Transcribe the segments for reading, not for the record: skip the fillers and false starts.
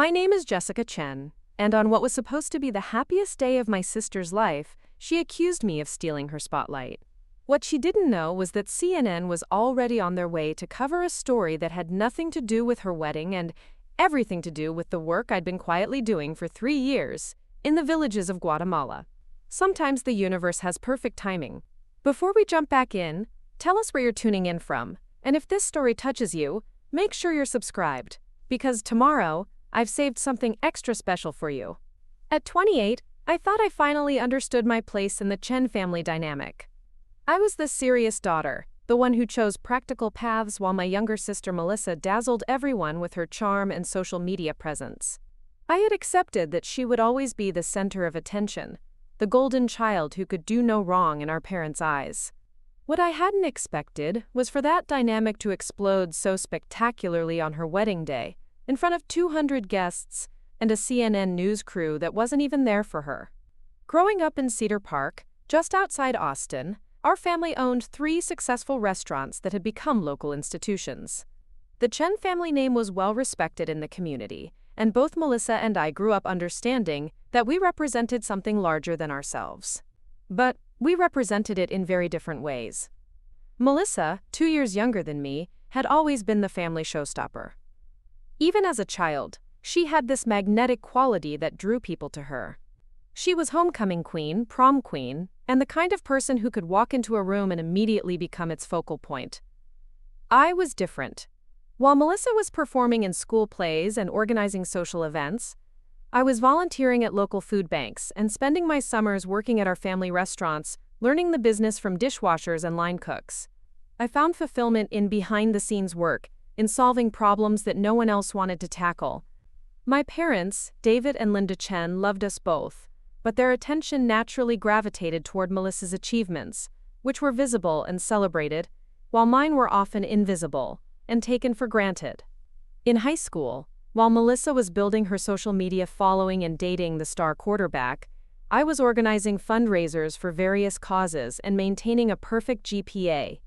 My name is Jessica Chen, and on what was supposed to be the happiest day of my sister's life, she accused me of stealing her spotlight. What she didn't know was that CNN was already on their way to cover a story that had nothing to do with her wedding and everything to do with the work I'd been quietly doing for 3 years in the villages of Guatemala. Sometimes the universe has perfect timing. Before we jump back in, tell us where you're tuning in from, and if this story touches you, make sure you're subscribed, because tomorrow, I've saved something extra special for you. At 28, I thought I finally understood my place in the Chen family dynamic. I was the serious daughter, the one who chose practical paths while my younger sister Melissa dazzled everyone with her charm and social media presence. I had accepted that she would always be the center of attention, the golden child who could do no wrong in our parents' eyes. What I hadn't expected was for that dynamic to explode so spectacularly on her wedding day, in front of 200 guests and a CNN news crew that wasn't even there for her. Growing up in Cedar Park, just outside Austin, our family owned 3 successful restaurants that had become local institutions. The Chen family name was well respected in the community, and both Melissa and I grew up understanding that we represented something larger than ourselves. But we represented it in very different ways. Melissa, 2 years younger than me, had always been the family showstopper. Even as a child, she had this magnetic quality that drew people to her. She was homecoming queen, prom queen, and the kind of person who could walk into a room and immediately become its focal point. I was different. While Melissa was performing in school plays and organizing social events, I was volunteering at local food banks and spending my summers working at our family restaurants, learning the business from dishwashers and line cooks. I found fulfillment in behind-the-scenes work, in solving problems that no one else wanted to tackle. My parents, David and Linda Chen, loved us both, but their attention naturally gravitated toward Melissa's achievements, which were visible and celebrated, while mine were often invisible and taken for granted. In high school, while Melissa was building her social media following and dating the star quarterback, I was organizing fundraisers for various causes and maintaining a perfect GPA.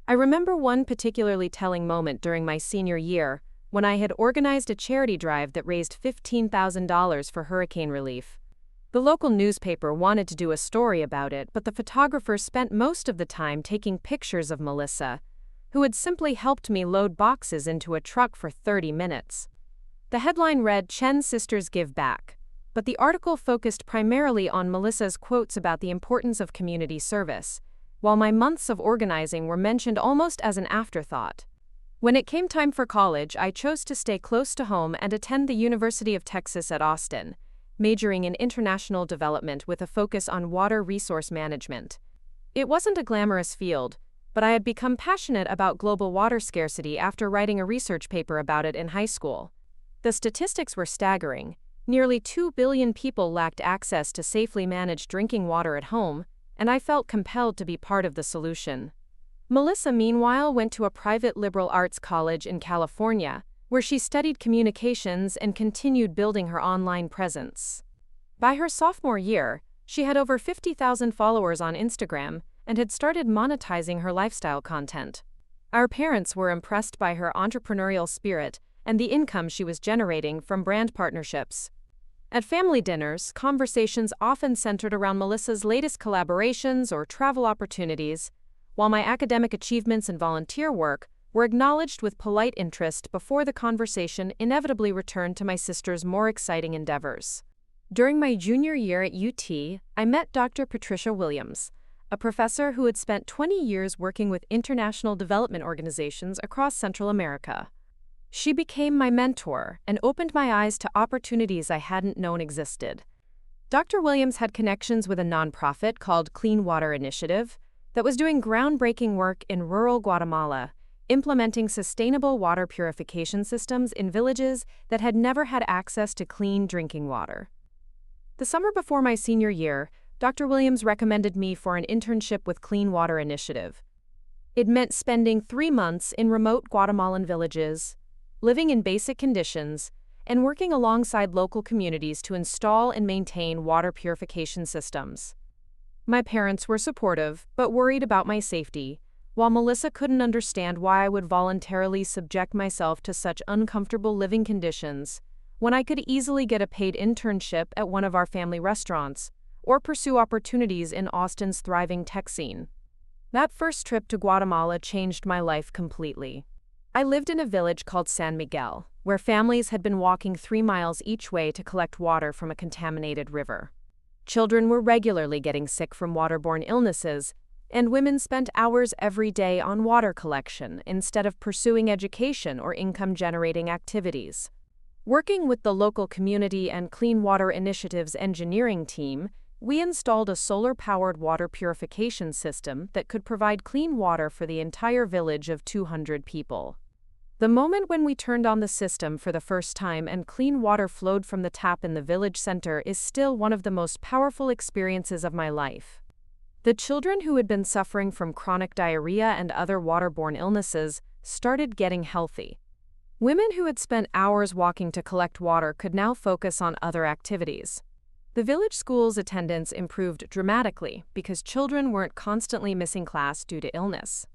I remember one particularly telling moment during my senior year when I had organized a charity drive that raised $15,000 for hurricane relief. The local newspaper wanted to do a story about it, but the photographer spent most of the time taking pictures of Melissa, who had simply helped me load boxes into a truck for 30 minutes. The headline read, "Chen Sisters Give Back," but the article focused primarily on Melissa's quotes about the importance of community service, while my months of organizing were mentioned almost as an afterthought. When it came time for college, I chose to stay close to home and attend the University of Texas at Austin, majoring in international development with a focus on water resource management. It wasn't a glamorous field, but I had become passionate about global water scarcity after writing a research paper about it in high school. The statistics were staggering. Nearly 2 billion people lacked access to safely managed drinking water at home, and I felt compelled to be part of the solution. Melissa, meanwhile, went to a private liberal arts college in California, where she studied communications and continued building her online presence. By her sophomore year, she had over 50,000 followers on Instagram and had started monetizing her lifestyle content. Our parents were impressed by her entrepreneurial spirit and the income she was generating from brand partnerships. At family dinners, conversations often centered around Melissa's latest collaborations or travel opportunities, while my academic achievements and volunteer work were acknowledged with polite interest before the conversation inevitably returned to my sister's more exciting endeavors. During my junior year at UT, I met Dr. Patricia Williams, a professor who had spent 20 years working with international development organizations across Central America. She became my mentor and opened my eyes to opportunities I hadn't known existed. Dr. Williams had connections with a nonprofit called Clean Water Initiative that was doing groundbreaking work in rural Guatemala, implementing sustainable water purification systems in villages that had never had access to clean drinking water. The summer before my senior year, Dr. Williams recommended me for an internship with Clean Water Initiative. It meant spending 3 months in remote Guatemalan villages, living in basic conditions, and working alongside local communities to install and maintain water purification systems. My parents were supportive, but worried about my safety, while Melissa couldn't understand why I would voluntarily subject myself to such uncomfortable living conditions when I could easily get a paid internship at one of our family restaurants or pursue opportunities in Austin's thriving tech scene. That first trip to Guatemala changed my life completely. I lived in a village called San Miguel, where families had been walking 3 miles each way to collect water from a contaminated river. Children were regularly getting sick from waterborne illnesses, and women spent hours every day on water collection instead of pursuing education or income-generating activities. Working with the local community and Clean Water Initiative's engineering team, we installed a solar-powered water purification system that could provide clean water for the entire village of 200 people. The moment when we turned on the system for the first time and clean water flowed from the tap in the village center is still one of the most powerful experiences of my life. The children who had been suffering from chronic diarrhea and other waterborne illnesses started getting healthy. Women who had spent hours walking to collect water could now focus on other activities. The village school's attendance improved dramatically because children weren't constantly missing class due to illness.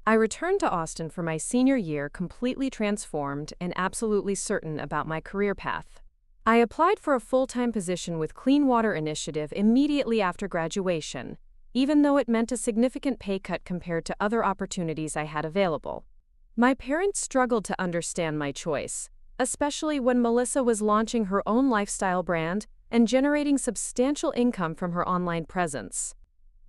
I returned to Austin for my senior year completely transformed and absolutely certain about my career path. I applied for a full-time position with Clean Water Initiative immediately after graduation, even though it meant a significant pay cut compared to other opportunities I had available. My parents struggled to understand my choice, especially when Melissa was launching her own lifestyle brand and generating substantial income from her online presence.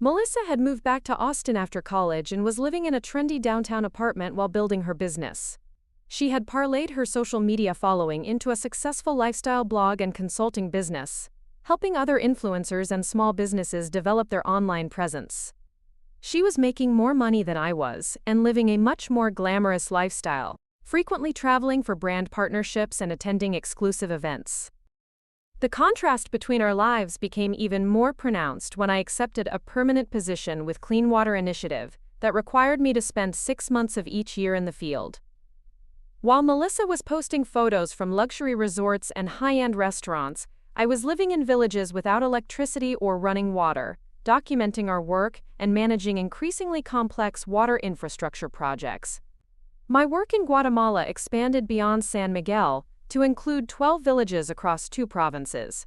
Melissa had moved back to Austin after college and was living in a trendy downtown apartment while building her business. She had parlayed her social media following into a successful lifestyle blog and consulting business, helping other influencers and small businesses develop their online presence. She was making more money than I was and living a much more glamorous lifestyle, frequently traveling for brand partnerships and attending exclusive events. The contrast between our lives became even more pronounced when I accepted a permanent position with Clean Water Initiative that required me to spend 6 months of each year in the field. While Melissa was posting photos from luxury resorts and high-end restaurants, I was living in villages without electricity or running water, documenting our work and managing increasingly complex water infrastructure projects. My work in Guatemala expanded beyond San Miguel to include 12 villages across 2 provinces.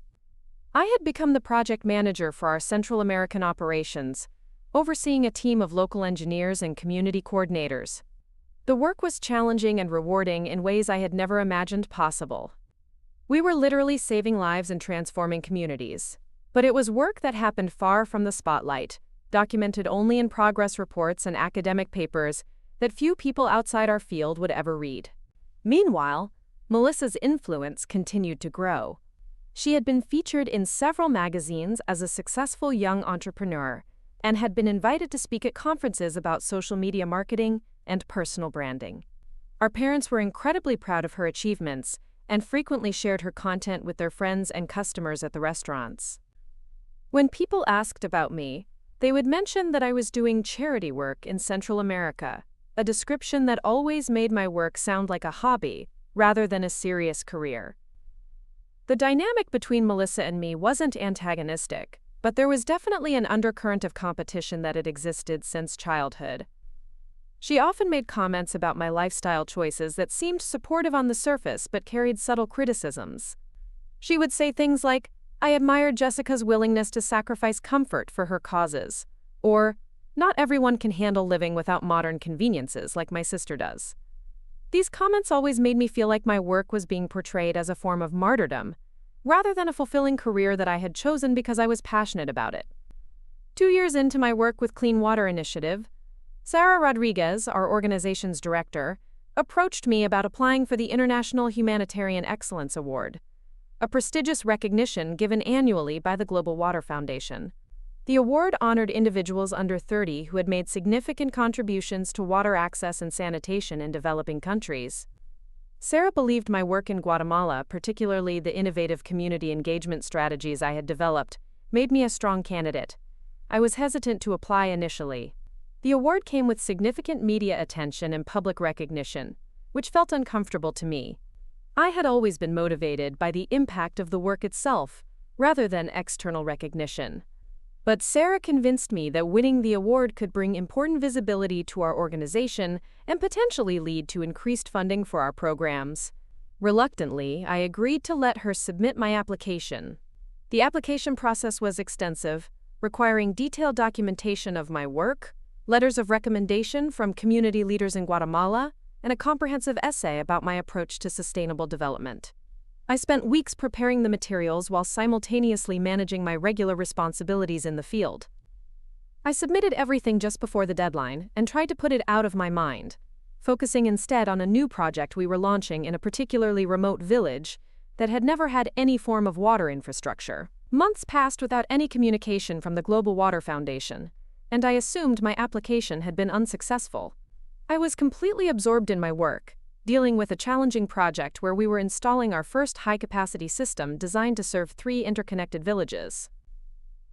I had become the project manager for our Central American operations, overseeing a team of local engineers and community coordinators. The work was challenging and rewarding in ways I had never imagined possible. We were literally saving lives and transforming communities. But it was work that happened far from the spotlight, documented only in progress reports and academic papers that few people outside our field would ever read. Meanwhile, Melissa's influence continued to grow. She had been featured in several magazines as a successful young entrepreneur and had been invited to speak at conferences about social media marketing and personal branding. Our parents were incredibly proud of her achievements and frequently shared her content with their friends and customers at the restaurants. When people asked about me, they would mention that I was doing charity work in Central America, a description that always made my work sound like a hobby rather than a serious career. The dynamic between Melissa and me wasn't antagonistic, but there was definitely an undercurrent of competition that had existed since childhood. She often made comments about my lifestyle choices that seemed supportive on the surface but carried subtle criticisms. She would say things like, "I admired Jessica's willingness to sacrifice comfort for her causes," or, "Not everyone can handle living without modern conveniences like my sister does." These comments always made me feel like my work was being portrayed as a form of martyrdom, rather than a fulfilling career that I had chosen because I was passionate about it. 2 years into my work with Clean Water Initiative, Sarah Rodriguez, our organization's director, approached me about applying for the International Humanitarian Excellence Award, a prestigious recognition given annually by the Global Water Foundation. The award honored individuals under 30 who had made significant contributions to water access and sanitation in developing countries. Sarah believed my work in Guatemala, particularly the innovative community engagement strategies I had developed, made me a strong candidate. I was hesitant to apply initially. The award came with significant media attention and public recognition, which felt uncomfortable to me. I had always been motivated by the impact of the work itself, rather than external recognition. But Sarah convinced me that winning the award could bring important visibility to our organization and potentially lead to increased funding for our programs. Reluctantly, I agreed to let her submit my application. The application process was extensive, requiring detailed documentation of my work, letters of recommendation from community leaders in Guatemala, and a comprehensive essay about my approach to sustainable development. I spent weeks preparing the materials while simultaneously managing my regular responsibilities in the field. I submitted everything just before the deadline and tried to put it out of my mind, focusing instead on a new project we were launching in a particularly remote village that had never had any form of water infrastructure. Months passed without any communication from the Global Water Foundation, and I assumed my application had been unsuccessful. I was completely absorbed in my work, dealing with a challenging project where we were installing our first high-capacity system designed to serve 3 interconnected villages.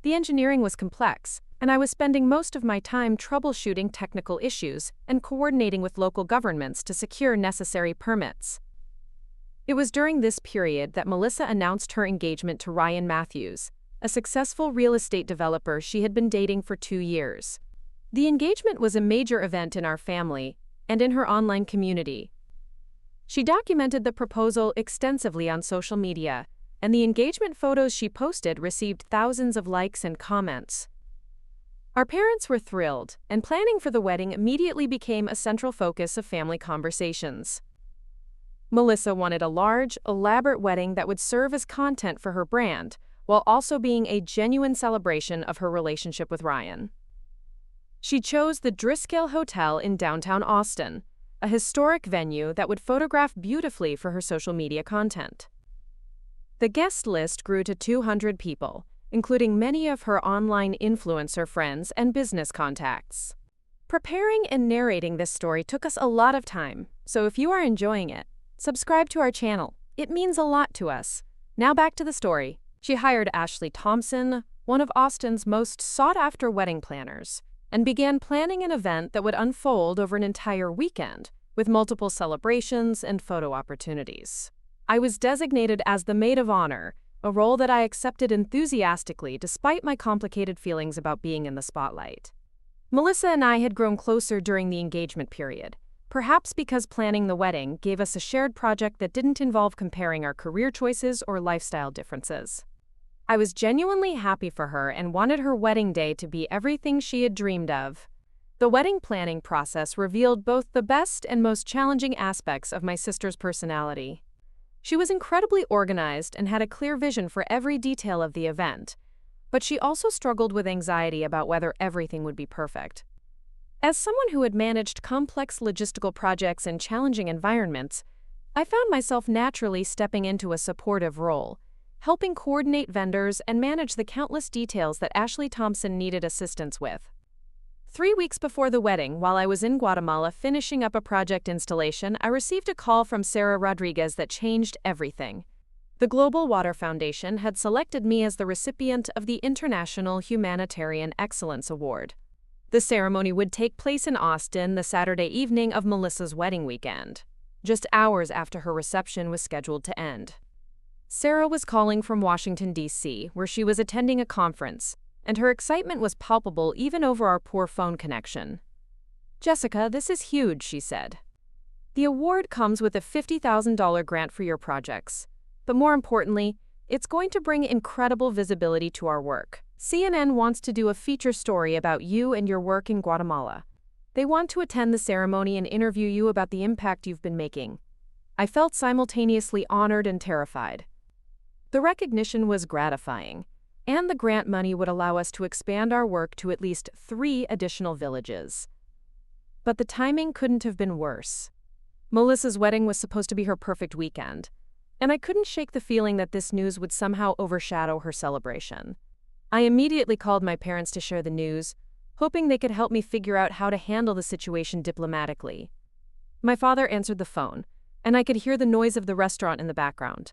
The engineering was complex, and I was spending most of my time troubleshooting technical issues and coordinating with local governments to secure necessary permits. It was during this period that Melissa announced her engagement to Ryan Matthews, a successful real estate developer she had been dating for 2 years. The engagement was a major event in our family and in her online community. She documented the proposal extensively on social media, and the engagement photos she posted received thousands of likes and comments. Our parents were thrilled, and planning for the wedding immediately became a central focus of family conversations. Melissa wanted a large, elaborate wedding that would serve as content for her brand, while also being a genuine celebration of her relationship with Ryan. She chose the Driscoll Hotel in downtown Austin, a historic venue that would photograph beautifully for her social media content. The guest list grew to 200 people, including many of her online influencer friends and business contacts. Preparing and narrating this story took us a lot of time, so if you are enjoying it, subscribe to our channel. It means a lot to us. Now back to the story. She hired Ashley Thompson, one of Austin's most sought-after wedding planners, and began planning an event that would unfold over an entire weekend, with multiple celebrations and photo opportunities. I was designated as the maid of honor, a role that I accepted enthusiastically despite my complicated feelings about being in the spotlight. Melissa and I had grown closer during the engagement period, perhaps because planning the wedding gave us a shared project that didn't involve comparing our career choices or lifestyle differences. I was genuinely happy for her and wanted her wedding day to be everything she had dreamed of. The wedding planning process revealed both the best and most challenging aspects of my sister's personality. She was incredibly organized and had a clear vision for every detail of the event, but she also struggled with anxiety about whether everything would be perfect. As someone who had managed complex logistical projects in challenging environments, I found myself naturally stepping into a supportive role, helping coordinate vendors and manage the countless details that Ashley Thompson needed assistance with. 3 weeks before the wedding, while I was in Guatemala finishing up a project installation, I received a call from Sarah Rodriguez that changed everything. The Global Water Foundation had selected me as the recipient of the International Humanitarian Excellence Award. The ceremony would take place in Austin the Saturday evening of Melissa's wedding weekend, just hours after her reception was scheduled to end. Sarah was calling from Washington, D.C., where she was attending a conference, and her excitement was palpable even over our poor phone connection. "Jessica, this is huge," she said. "The award comes with a $50,000 grant for your projects, but more importantly, it's going to bring incredible visibility to our work. CNN wants to do a feature story about you and your work in Guatemala. They want to attend the ceremony and interview you about the impact you've been making." I felt simultaneously honored and terrified. The recognition was gratifying, and the grant money would allow us to expand our work to at least 3 additional villages. But the timing couldn't have been worse. Melissa's wedding was supposed to be her perfect weekend, and I couldn't shake the feeling that this news would somehow overshadow her celebration. I immediately called my parents to share the news, hoping they could help me figure out how to handle the situation diplomatically. My father answered the phone, and I could hear the noise of the restaurant in the background.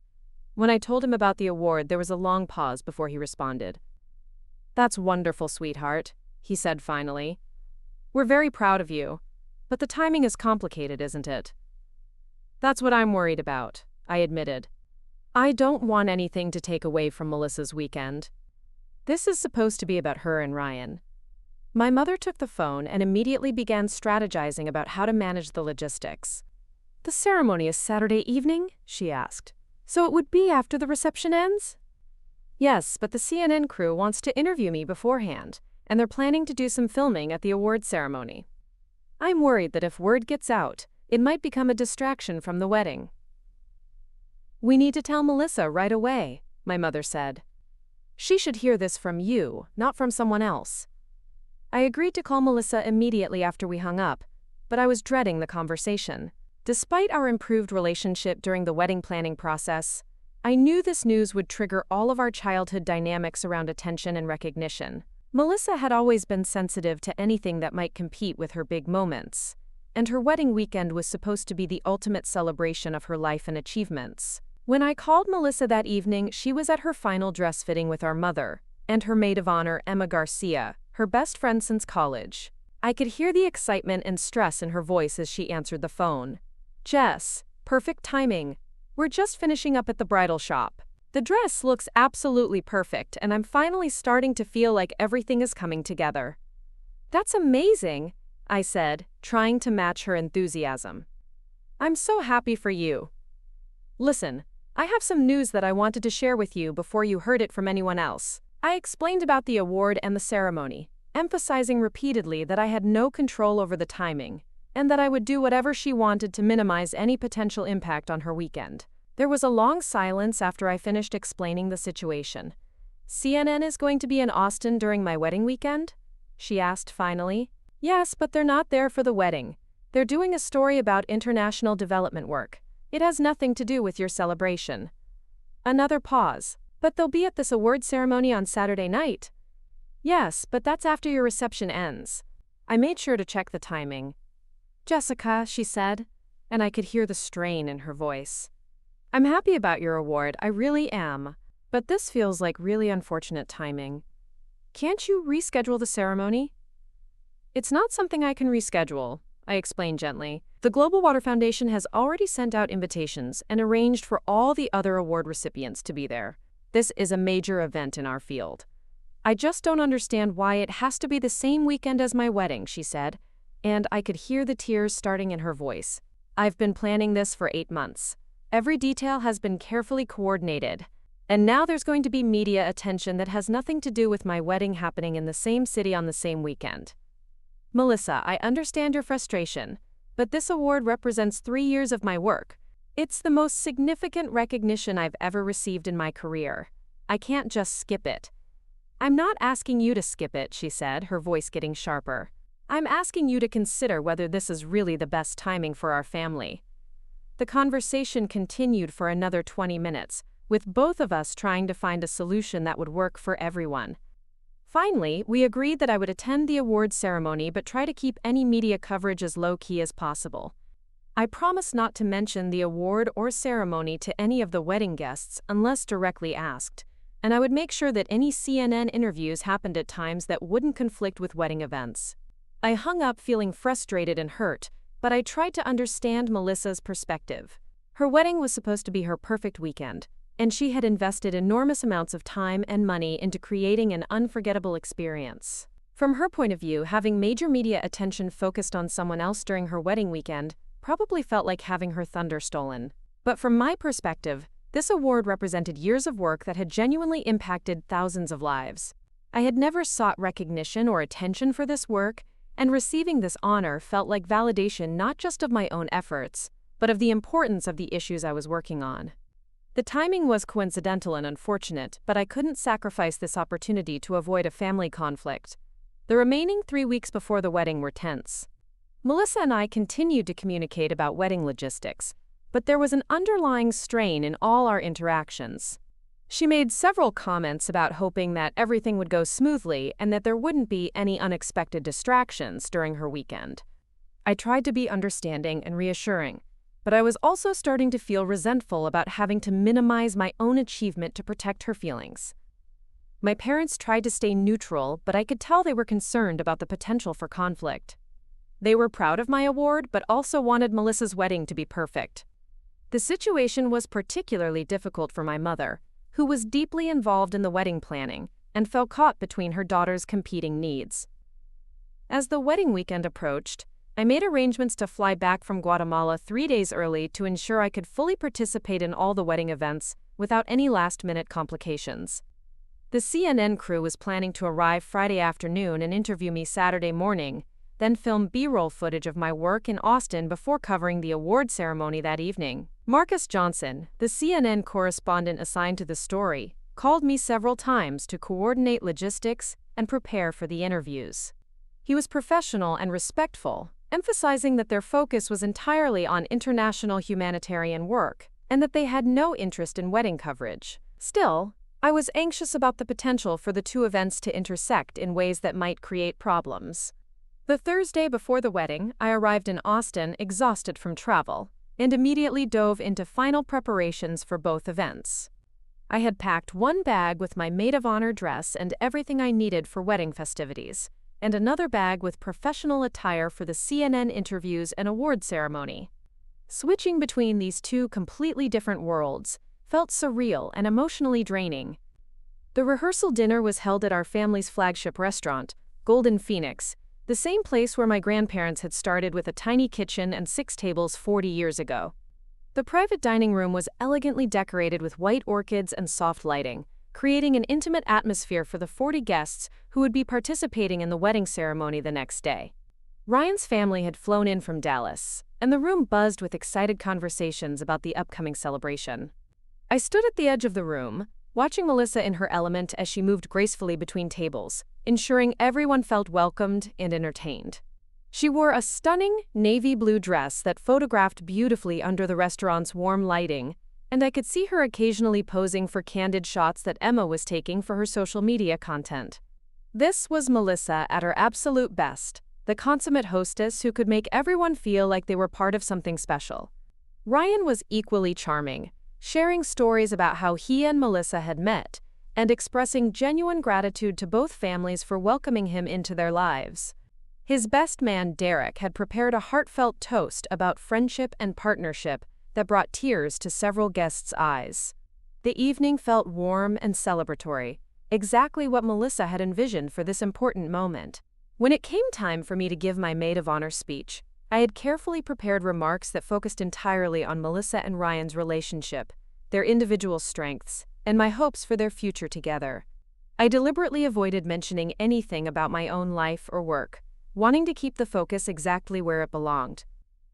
When I told him about the award, there was a long pause before he responded. "That's wonderful, sweetheart," he said finally. "We're very proud of you, but the timing is complicated, isn't it?" "That's what I'm worried about," I admitted. "I don't want anything to take away from Melissa's weekend. This is supposed to be about her and Ryan." My mother took the phone and immediately began strategizing about how to manage the logistics. "The ceremony is Saturday evening?" she asked. "So it would be after the reception ends?" "Yes, but the CNN crew wants to interview me beforehand, and they're planning to do some filming at the award ceremony. I'm worried that if word gets out, it might become a distraction from the wedding." "We need to tell Melissa right away," my mother said. "She should hear this from you, not from someone else." I agreed to call Melissa immediately after we hung up, but I was dreading the conversation. Despite our improved relationship during the wedding planning process, I knew this news would trigger all of our childhood dynamics around attention and recognition. Melissa had always been sensitive to anything that might compete with her big moments, and her wedding weekend was supposed to be the ultimate celebration of her life and achievements. When I called Melissa that evening, she was at her final dress fitting with our mother, and her maid of honor, Emma Garcia, her best friend since college. I could hear the excitement and stress in her voice as she answered the phone. "Jess, perfect timing. We're just finishing up at the bridal shop. The dress looks absolutely perfect, and I'm finally starting to feel like everything is coming together." "That's amazing," I said, trying to match her enthusiasm. "I'm so happy for you. Listen, I have some news that I wanted to share with you before you heard it from anyone else." I explained about the award and the ceremony, emphasizing repeatedly that I had no control over the timing, and that I would do whatever she wanted to minimize any potential impact on her weekend. There was a long silence after I finished explaining the situation. "CNN is going to be in Austin during my wedding weekend?" she asked finally. "Yes, but they're not there for the wedding. They're doing a story about international development work. It has nothing to do with your celebration." Another pause. "But they'll be at this award ceremony on Saturday night?" "Yes, but that's after your reception ends." I made sure to check the timing. "Jessica," she said, and I could hear the strain in her voice. "I'm happy about your award, I really am. But this feels like really unfortunate timing. Can't you reschedule the ceremony?" "It's not something I can reschedule," I explained gently. "The Global Water Foundation has already sent out invitations and arranged for all the other award recipients to be there. This is a major event in our field. I just don't understand why it has to be the same weekend as my wedding," she said, and I could hear the tears starting in her voice. "I've been planning this for 8 months. Every detail has been carefully coordinated. And now there's going to be media attention that has nothing to do with my wedding happening in the same city on the same weekend. Melissa, I understand your frustration, but this award represents 3 years of my work. It's the most significant recognition I've ever received in my career. I can't just skip it." "I'm not asking you to skip it," she said, her voice getting sharper. "I'm asking you to consider whether this is really the best timing for our family." The conversation continued for another 20 minutes, with both of us trying to find a solution that would work for everyone. Finally, we agreed that I would attend the awards ceremony but try to keep any media coverage as low-key as possible. I promised not to mention the award or ceremony to any of the wedding guests unless directly asked, and I would make sure that any CNN interviews happened at times that wouldn't conflict with wedding events. I hung up feeling frustrated and hurt, but I tried to understand Melissa's perspective. Her wedding was supposed to be her perfect weekend, and she had invested enormous amounts of time and money into creating an unforgettable experience. From her point of view, having major media attention focused on someone else during her wedding weekend probably felt like having her thunder stolen. But from my perspective, this award represented years of work that had genuinely impacted thousands of lives. I had never sought recognition or attention for this work, and receiving this honor felt like validation not just of my own efforts, but of the importance of the issues I was working on. The timing was coincidental and unfortunate, but I couldn't sacrifice this opportunity to avoid a family conflict. The remaining 3 weeks before the wedding were tense. Melissa and I continued to communicate about wedding logistics, but there was an underlying strain in all our interactions. She made several comments about hoping that everything would go smoothly and that there wouldn't be any unexpected distractions during her weekend. I tried to be understanding and reassuring, but I was also starting to feel resentful about having to minimize my own achievement to protect her feelings. My parents tried to stay neutral, but I could tell they were concerned about the potential for conflict. They were proud of my award, but also wanted Melissa's wedding to be perfect. The situation was particularly difficult for my mother, who was deeply involved in the wedding planning and felt caught between her daughter's competing needs. As the wedding weekend approached, I made arrangements to fly back from Guatemala 3 days early to ensure I could fully participate in all the wedding events without any last-minute complications. The CNN crew was planning to arrive Friday afternoon and interview me Saturday morning, then film B-roll footage of my work in Austin before covering the award ceremony that evening. Marcus Johnson, the CNN correspondent assigned to the story, called me several times to coordinate logistics and prepare for the interviews. He was professional and respectful, emphasizing that their focus was entirely on international humanitarian work and that they had no interest in wedding coverage. Still, I was anxious about the potential for the two events to intersect in ways that might create problems. The Thursday before the wedding, I arrived in Austin exhausted from travel and immediately dove into final preparations for both events. I had packed one bag with my maid of honor dress and everything I needed for wedding festivities, and another bag with professional attire for the CNN interviews and award ceremony. Switching between these two completely different worlds felt surreal and emotionally draining. The rehearsal dinner was held at our family's flagship restaurant, Golden Phoenix, the same place where my grandparents had started with a tiny kitchen and 6 tables 40 years ago. The private dining room was elegantly decorated with white orchids and soft lighting, creating an intimate atmosphere for the 40 guests who would be participating in the wedding ceremony the next day. Ryan's family had flown in from Dallas, and the room buzzed with excited conversations about the upcoming celebration. I stood at the edge of the room, watching Melissa in her element as she moved gracefully between tables, ensuring everyone felt welcomed and entertained. She wore a stunning navy blue dress that photographed beautifully under the restaurant's warm lighting, and I could see her occasionally posing for candid shots that Emma was taking for her social media content. This was Melissa at her absolute best, the consummate hostess who could make everyone feel like they were part of something special. Ryan was equally charming, sharing stories about how he and Melissa had met, and expressing genuine gratitude to both families for welcoming him into their lives. His best man, Derek, had prepared a heartfelt toast about friendship and partnership that brought tears to several guests' eyes. The evening felt warm and celebratory, exactly what Melissa had envisioned for this important moment. When it came time for me to give my maid of honor speech, I had carefully prepared remarks that focused entirely on Melissa and Ryan's relationship, their individual strengths, and my hopes for their future together. I deliberately avoided mentioning anything about my own life or work, wanting to keep the focus exactly where it belonged.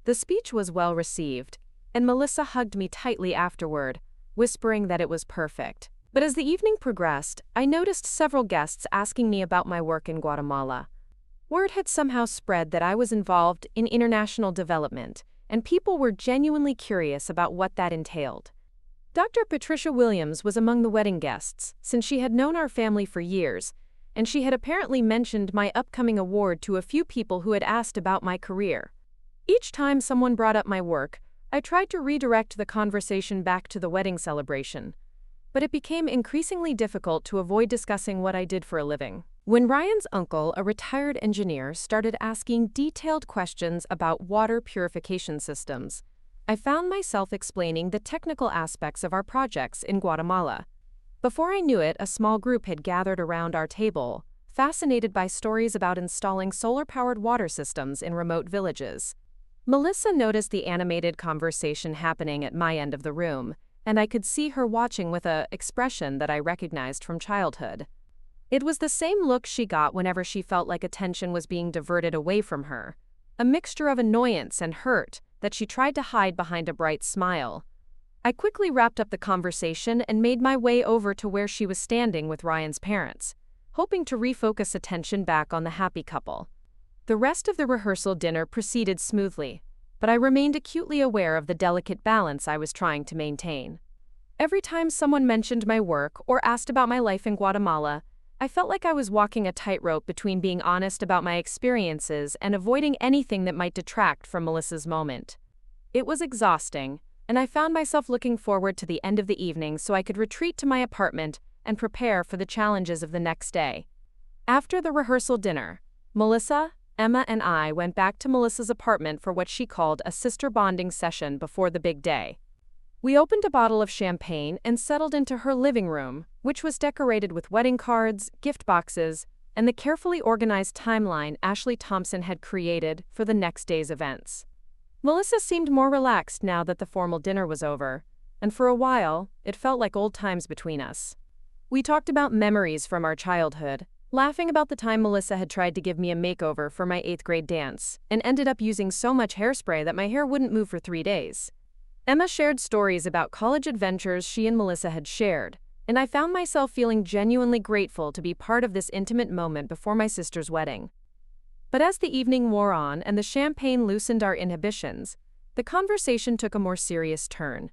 The speech was well received, and Melissa hugged me tightly afterward, whispering that it was perfect. But as the evening progressed, I noticed several guests asking me about my work in Guatemala. Word had somehow spread that I was involved in international development, and people were genuinely curious about what that entailed. Dr. Patricia Williams was among the wedding guests, since she had known our family for years, and she had apparently mentioned my upcoming award to a few people who had asked about my career. Each time someone brought up my work, I tried to redirect the conversation back to the wedding celebration, but it became increasingly difficult to avoid discussing what I did for a living. When Ryan's uncle, a retired engineer, started asking detailed questions about water purification systems, I found myself explaining the technical aspects of our projects in Guatemala. Before I knew it, a small group had gathered around our table, fascinated by stories about installing solar-powered water systems in remote villages. Melissa noticed the animated conversation happening at my end of the room, and I could see her watching with an expression that I recognized from childhood. It was the same look she got whenever she felt like attention was being diverted away from her, a mixture of annoyance and hurt that she tried to hide behind a bright smile. I quickly wrapped up the conversation and made my way over to where she was standing with Ryan's parents, hoping to refocus attention back on the happy couple. The rest of the rehearsal dinner proceeded smoothly, but I remained acutely aware of the delicate balance I was trying to maintain. Every time someone mentioned my work or asked about my life in Guatemala, I felt like I was walking a tightrope between being honest about my experiences and avoiding anything that might detract from Melissa's moment. It was exhausting, and I found myself looking forward to the end of the evening so I could retreat to my apartment and prepare for the challenges of the next day. After the rehearsal dinner, Melissa, Emma, and I went back to Melissa's apartment for what she called a sister bonding session before the big day. We opened a bottle of champagne and settled into her living room, which was decorated with wedding cards, gift boxes, and the carefully organized timeline Ashley Thompson had created for the next day's events. Melissa seemed more relaxed now that the formal dinner was over, and for a while, it felt like old times between us. We talked about memories from our childhood, laughing about the time Melissa had tried to give me a makeover for my 8th grade dance, and ended up using so much hairspray that my hair wouldn't move for 3 days. Emma shared stories about college adventures she and Melissa had shared, and I found myself feeling genuinely grateful to be part of this intimate moment before my sister's wedding. But as the evening wore on and the champagne loosened our inhibitions, the conversation took a more serious turn.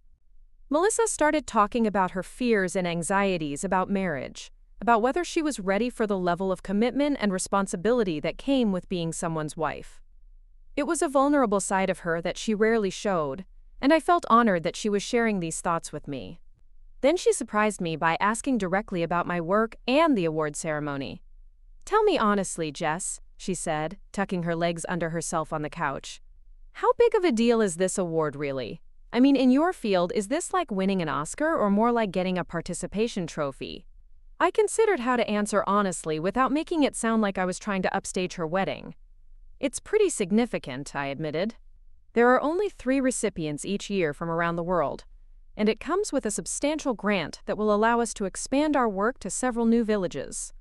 Melissa started talking about her fears and anxieties about marriage, about whether she was ready for the level of commitment and responsibility that came with being someone's wife. It was a vulnerable side of her that she rarely showed, and I felt honored that she was sharing these thoughts with me. Then she surprised me by asking directly about my work and the award ceremony. "Tell me honestly, Jess," she said, tucking her legs under herself on the couch. "How big of a deal is this award really? I mean, in your field, is this like winning an Oscar or more like getting a participation trophy?" I considered how to answer honestly without making it sound like I was trying to upstage her wedding. "It's pretty significant," I admitted. "There are only 3 recipients each year from around the world, and it comes with a substantial grant that will allow us to expand our work to several new villages.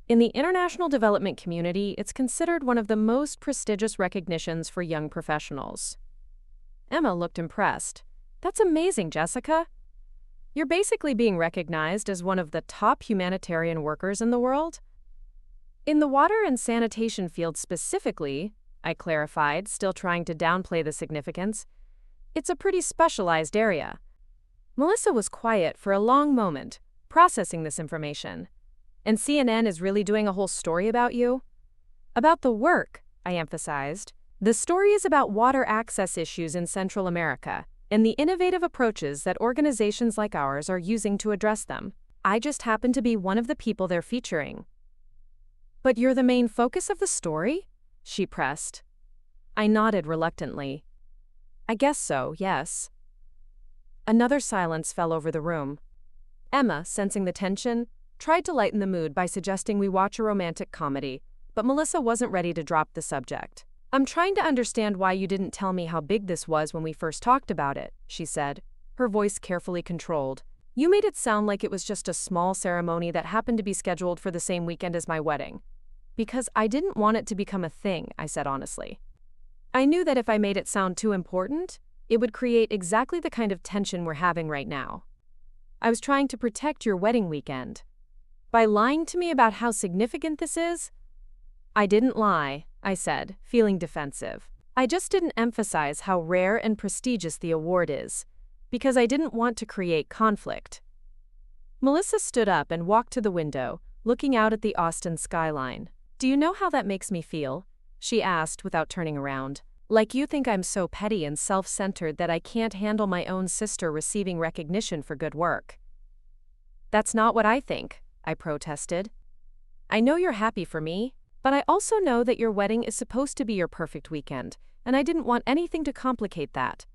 In the international development community, it's considered one of the most prestigious recognitions for young professionals." Emma looked impressed. "That's amazing, Jessica. You're basically being recognized as one of the top humanitarian workers in the world?" "In the water and sanitation field specifically," I clarified, still trying to downplay the significance, "it's a pretty specialized area." Melissa was quiet for a long moment, processing this information. "And CNN is really doing a whole story about you?" "About the work," I emphasized. "The story is about water access issues in Central America and the innovative approaches that organizations like ours are using to address them. I just happen to be one of the people they're featuring." "But you're the main focus of the story?" she pressed. I nodded reluctantly. "I guess so, yes." Another silence fell over the room. Emma, sensing the tension, tried to lighten the mood by suggesting we watch a romantic comedy, but Melissa wasn't ready to drop the subject. "I'm trying to understand why you didn't tell me how big this was when we first talked about it," she said, her voice carefully controlled. "You made it sound like it was just a small ceremony that happened to be scheduled for the same weekend as my wedding." "Because I didn't want it to become a thing," I said honestly. "I knew that if I made it sound too important, it would create exactly the kind of tension we're having right now. I was trying to protect your wedding weekend. By lying to me about how significant this is?" "I didn't lie," I said, feeling defensive. "I just didn't emphasize how rare and prestigious the award is, because I didn't want to create conflict." Melissa stood up and walked to the window, looking out at the Austin skyline. "Do you know how that makes me feel?" she asked without turning around. "Like you think I'm so petty and self-centered that I can't handle my own sister receiving recognition for good work." "That's not what I think," I protested. "I know you're happy for me, but I also know that your wedding is supposed to be your perfect weekend, and I didn't want anything to complicate that."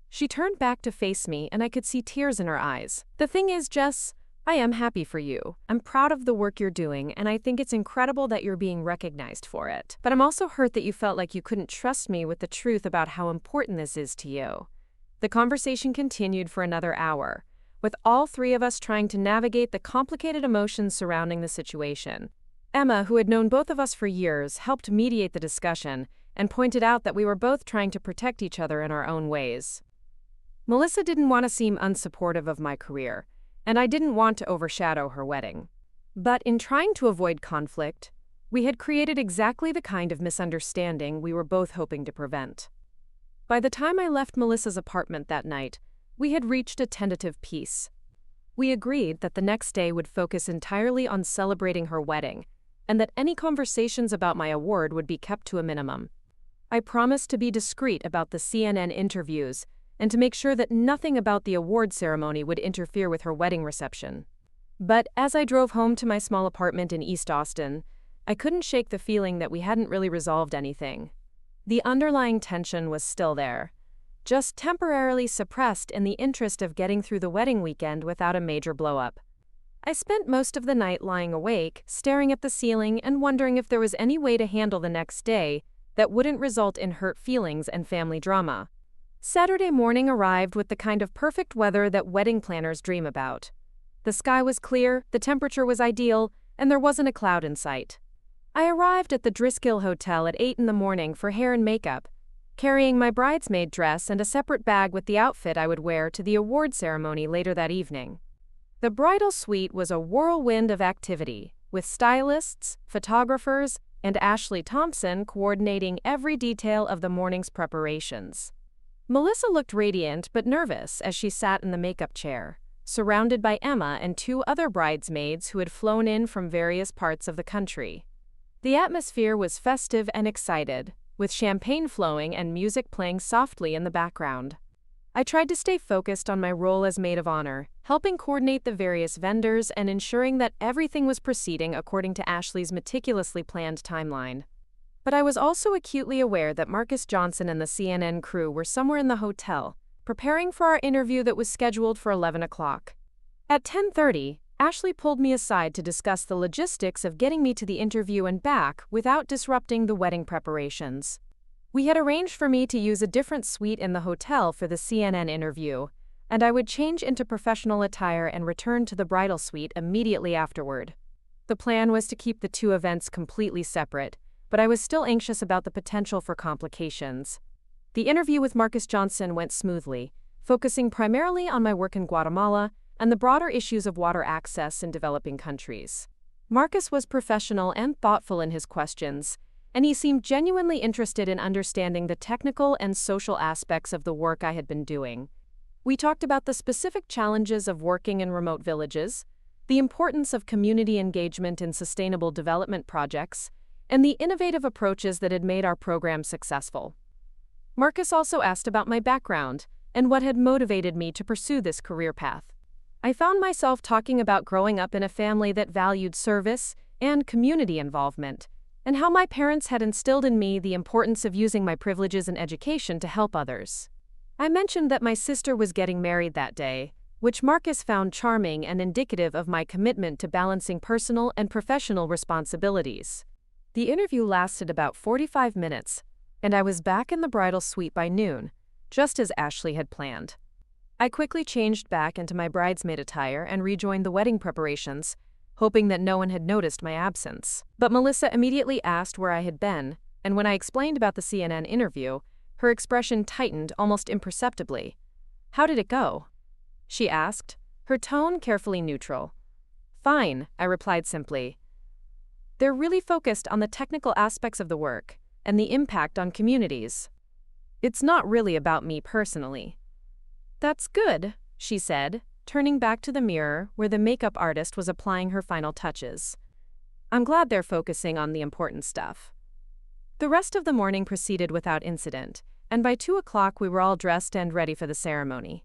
She turned back to face me, and I could see tears in her eyes. "The thing is, Jess, I am happy for you. I'm proud of the work you're doing, and I think it's incredible that you're being recognized for it. But I'm also hurt that you felt like you couldn't trust me with the truth about how important this is to you." The conversation continued for another hour, with all 3 of us trying to navigate the complicated emotions surrounding the situation. Emma, who had known both of us for years, helped mediate the discussion and pointed out that we were both trying to protect each other in our own ways. Melissa didn't want to seem unsupportive of my career, and I didn't want to overshadow her wedding. But in trying to avoid conflict, we had created exactly the kind of misunderstanding we were both hoping to prevent. By the time I left Melissa's apartment that night, we had reached a tentative peace. We agreed that the next day would focus entirely on celebrating her wedding, and that any conversations about my award would be kept to a minimum. I promised to be discreet about the CNN interviews and to make sure that nothing about the award ceremony would interfere with her wedding reception. But as I drove home to my small apartment in East Austin, I couldn't shake the feeling that we hadn't really resolved anything. The underlying tension was still there, just temporarily suppressed in the interest of getting through the wedding weekend without a major blow-up. I spent most of the night lying awake, staring at the ceiling and wondering if there was any way to handle the next day that wouldn't result in hurt feelings and family drama. Saturday morning arrived with the kind of perfect weather that wedding planners dream about. The sky was clear, the temperature was ideal, and there wasn't a cloud in sight. I arrived at the Driscoll Hotel at 8 in the morning for hair and makeup, carrying my bridesmaid dress and a separate bag with the outfit I would wear to the award ceremony later that evening. The bridal suite was a whirlwind of activity, with stylists, photographers, and Ashley Thompson coordinating every detail of the morning's preparations. Melissa looked radiant but nervous as she sat in the makeup chair, surrounded by Emma and 2 other bridesmaids who had flown in from various parts of the country. The atmosphere was festive and excited, with champagne flowing and music playing softly in the background. I tried to stay focused on my role as maid of honor, helping coordinate the various vendors and ensuring that everything was proceeding according to Ashley's meticulously planned timeline. But I was also acutely aware that Marcus Johnson and the CNN crew were somewhere in the hotel, preparing for our interview that was scheduled for 11 o'clock. At 10:30, Ashley pulled me aside to discuss the logistics of getting me to the interview and back without disrupting the wedding preparations. We had arranged for me to use a different suite in the hotel for the CNN interview, and I would change into professional attire and return to the bridal suite immediately afterward. The plan was to keep the 2 events completely separate, but I was still anxious about the potential for complications. The interview with Marcus Johnson went smoothly, focusing primarily on my work in Guatemala and the broader issues of water access in developing countries. Marcus was professional and thoughtful in his questions, and he seemed genuinely interested in understanding the technical and social aspects of the work I had been doing. We talked about the specific challenges of working in remote villages, the importance of community engagement in sustainable development projects, and the innovative approaches that had made our program successful. Marcus also asked about my background and what had motivated me to pursue this career path. I found myself talking about growing up in a family that valued service and community involvement, and how my parents had instilled in me the importance of using my privileges and education to help others. I mentioned that my sister was getting married that day, which Marcus found charming and indicative of my commitment to balancing personal and professional responsibilities. The interview lasted about 45 minutes, and I was back in the bridal suite by noon, just as Ashley had planned. I quickly changed back into my bridesmaid attire and rejoined the wedding preparations, hoping that no one had noticed my absence. But Melissa immediately asked where I had been, and when I explained about the CNN interview, her expression tightened almost imperceptibly. "How did it go?" she asked, her tone carefully neutral. "Fine," I replied simply. "They're really focused on the technical aspects of the work and the impact on communities. It's not really about me personally." "That's good," she said, turning back to the mirror where the makeup artist was applying her final touches. "I'm glad they're focusing on the important stuff." The rest of the morning proceeded without incident, and by 2 o'clock we were all dressed and ready for the ceremony.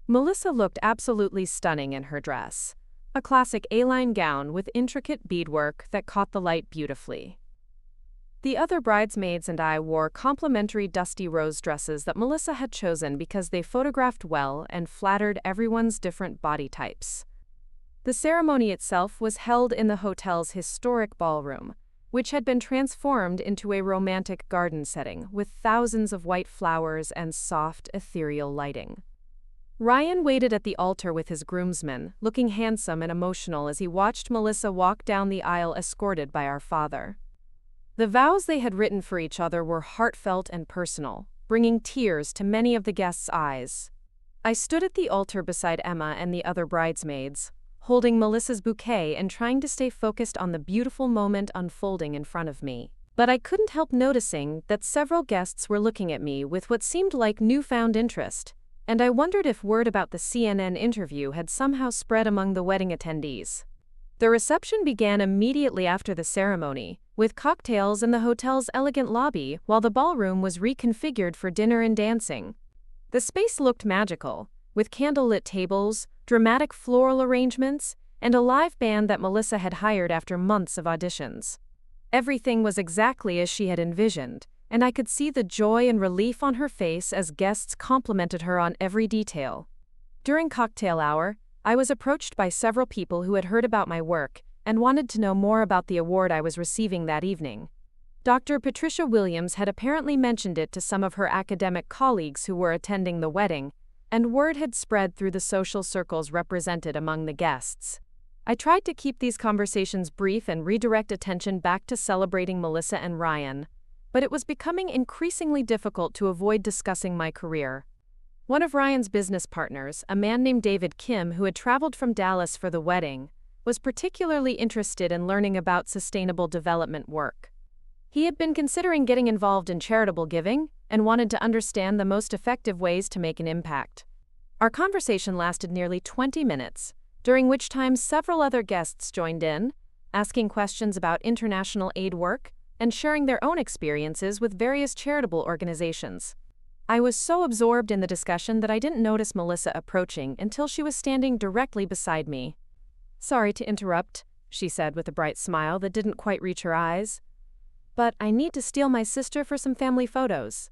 Melissa looked absolutely stunning in her dress, a classic A-line gown with intricate beadwork that caught the light beautifully. The other bridesmaids and I wore complementary dusty rose dresses that Melissa had chosen because they photographed well and flattered everyone's different body types. The ceremony itself was held in the hotel's historic ballroom, which had been transformed into a romantic garden setting with thousands of white flowers and soft, ethereal lighting. Ryan waited at the altar with his groomsmen, looking handsome and emotional as he watched Melissa walk down the aisle escorted by our father. The vows they had written for each other were heartfelt and personal, bringing tears to many of the guests' eyes. I stood at the altar beside Emma and the other bridesmaids, holding Melissa's bouquet and trying to stay focused on the beautiful moment unfolding in front of me. But I couldn't help noticing that several guests were looking at me with what seemed like newfound interest, and I wondered if word about the CNN interview had somehow spread among the wedding attendees. The reception began immediately after the ceremony, with cocktails in the hotel's elegant lobby while the ballroom was reconfigured for dinner and dancing. The space looked magical, with candlelit tables, dramatic floral arrangements, and a live band that Melissa had hired after months of auditions. Everything was exactly as she had envisioned, and I could see the joy and relief on her face as guests complimented her on every detail. During cocktail hour, I was approached by several people who had heard about my work and wanted to know more about the award I was receiving that evening. Dr. Patricia Williams had apparently mentioned it to some of her academic colleagues who were attending the wedding, and word had spread through the social circles represented among the guests. I tried to keep these conversations brief and redirect attention back to celebrating Melissa and Ryan, but it was becoming increasingly difficult to avoid discussing my career. One of Ryan's business partners, a man named David Kim who had traveled from Dallas for the wedding, was particularly interested in learning about sustainable development work. He had been considering getting involved in charitable giving and wanted to understand the most effective ways to make an impact. Our conversation lasted nearly 20 minutes, during which time several other guests joined in, asking questions about international aid work and sharing their own experiences with various charitable organizations. I was so absorbed in the discussion that I didn't notice Melissa approaching until she was standing directly beside me. "Sorry to interrupt," she said with a bright smile that didn't quite reach her eyes, "but I need to steal my sister for some family photos."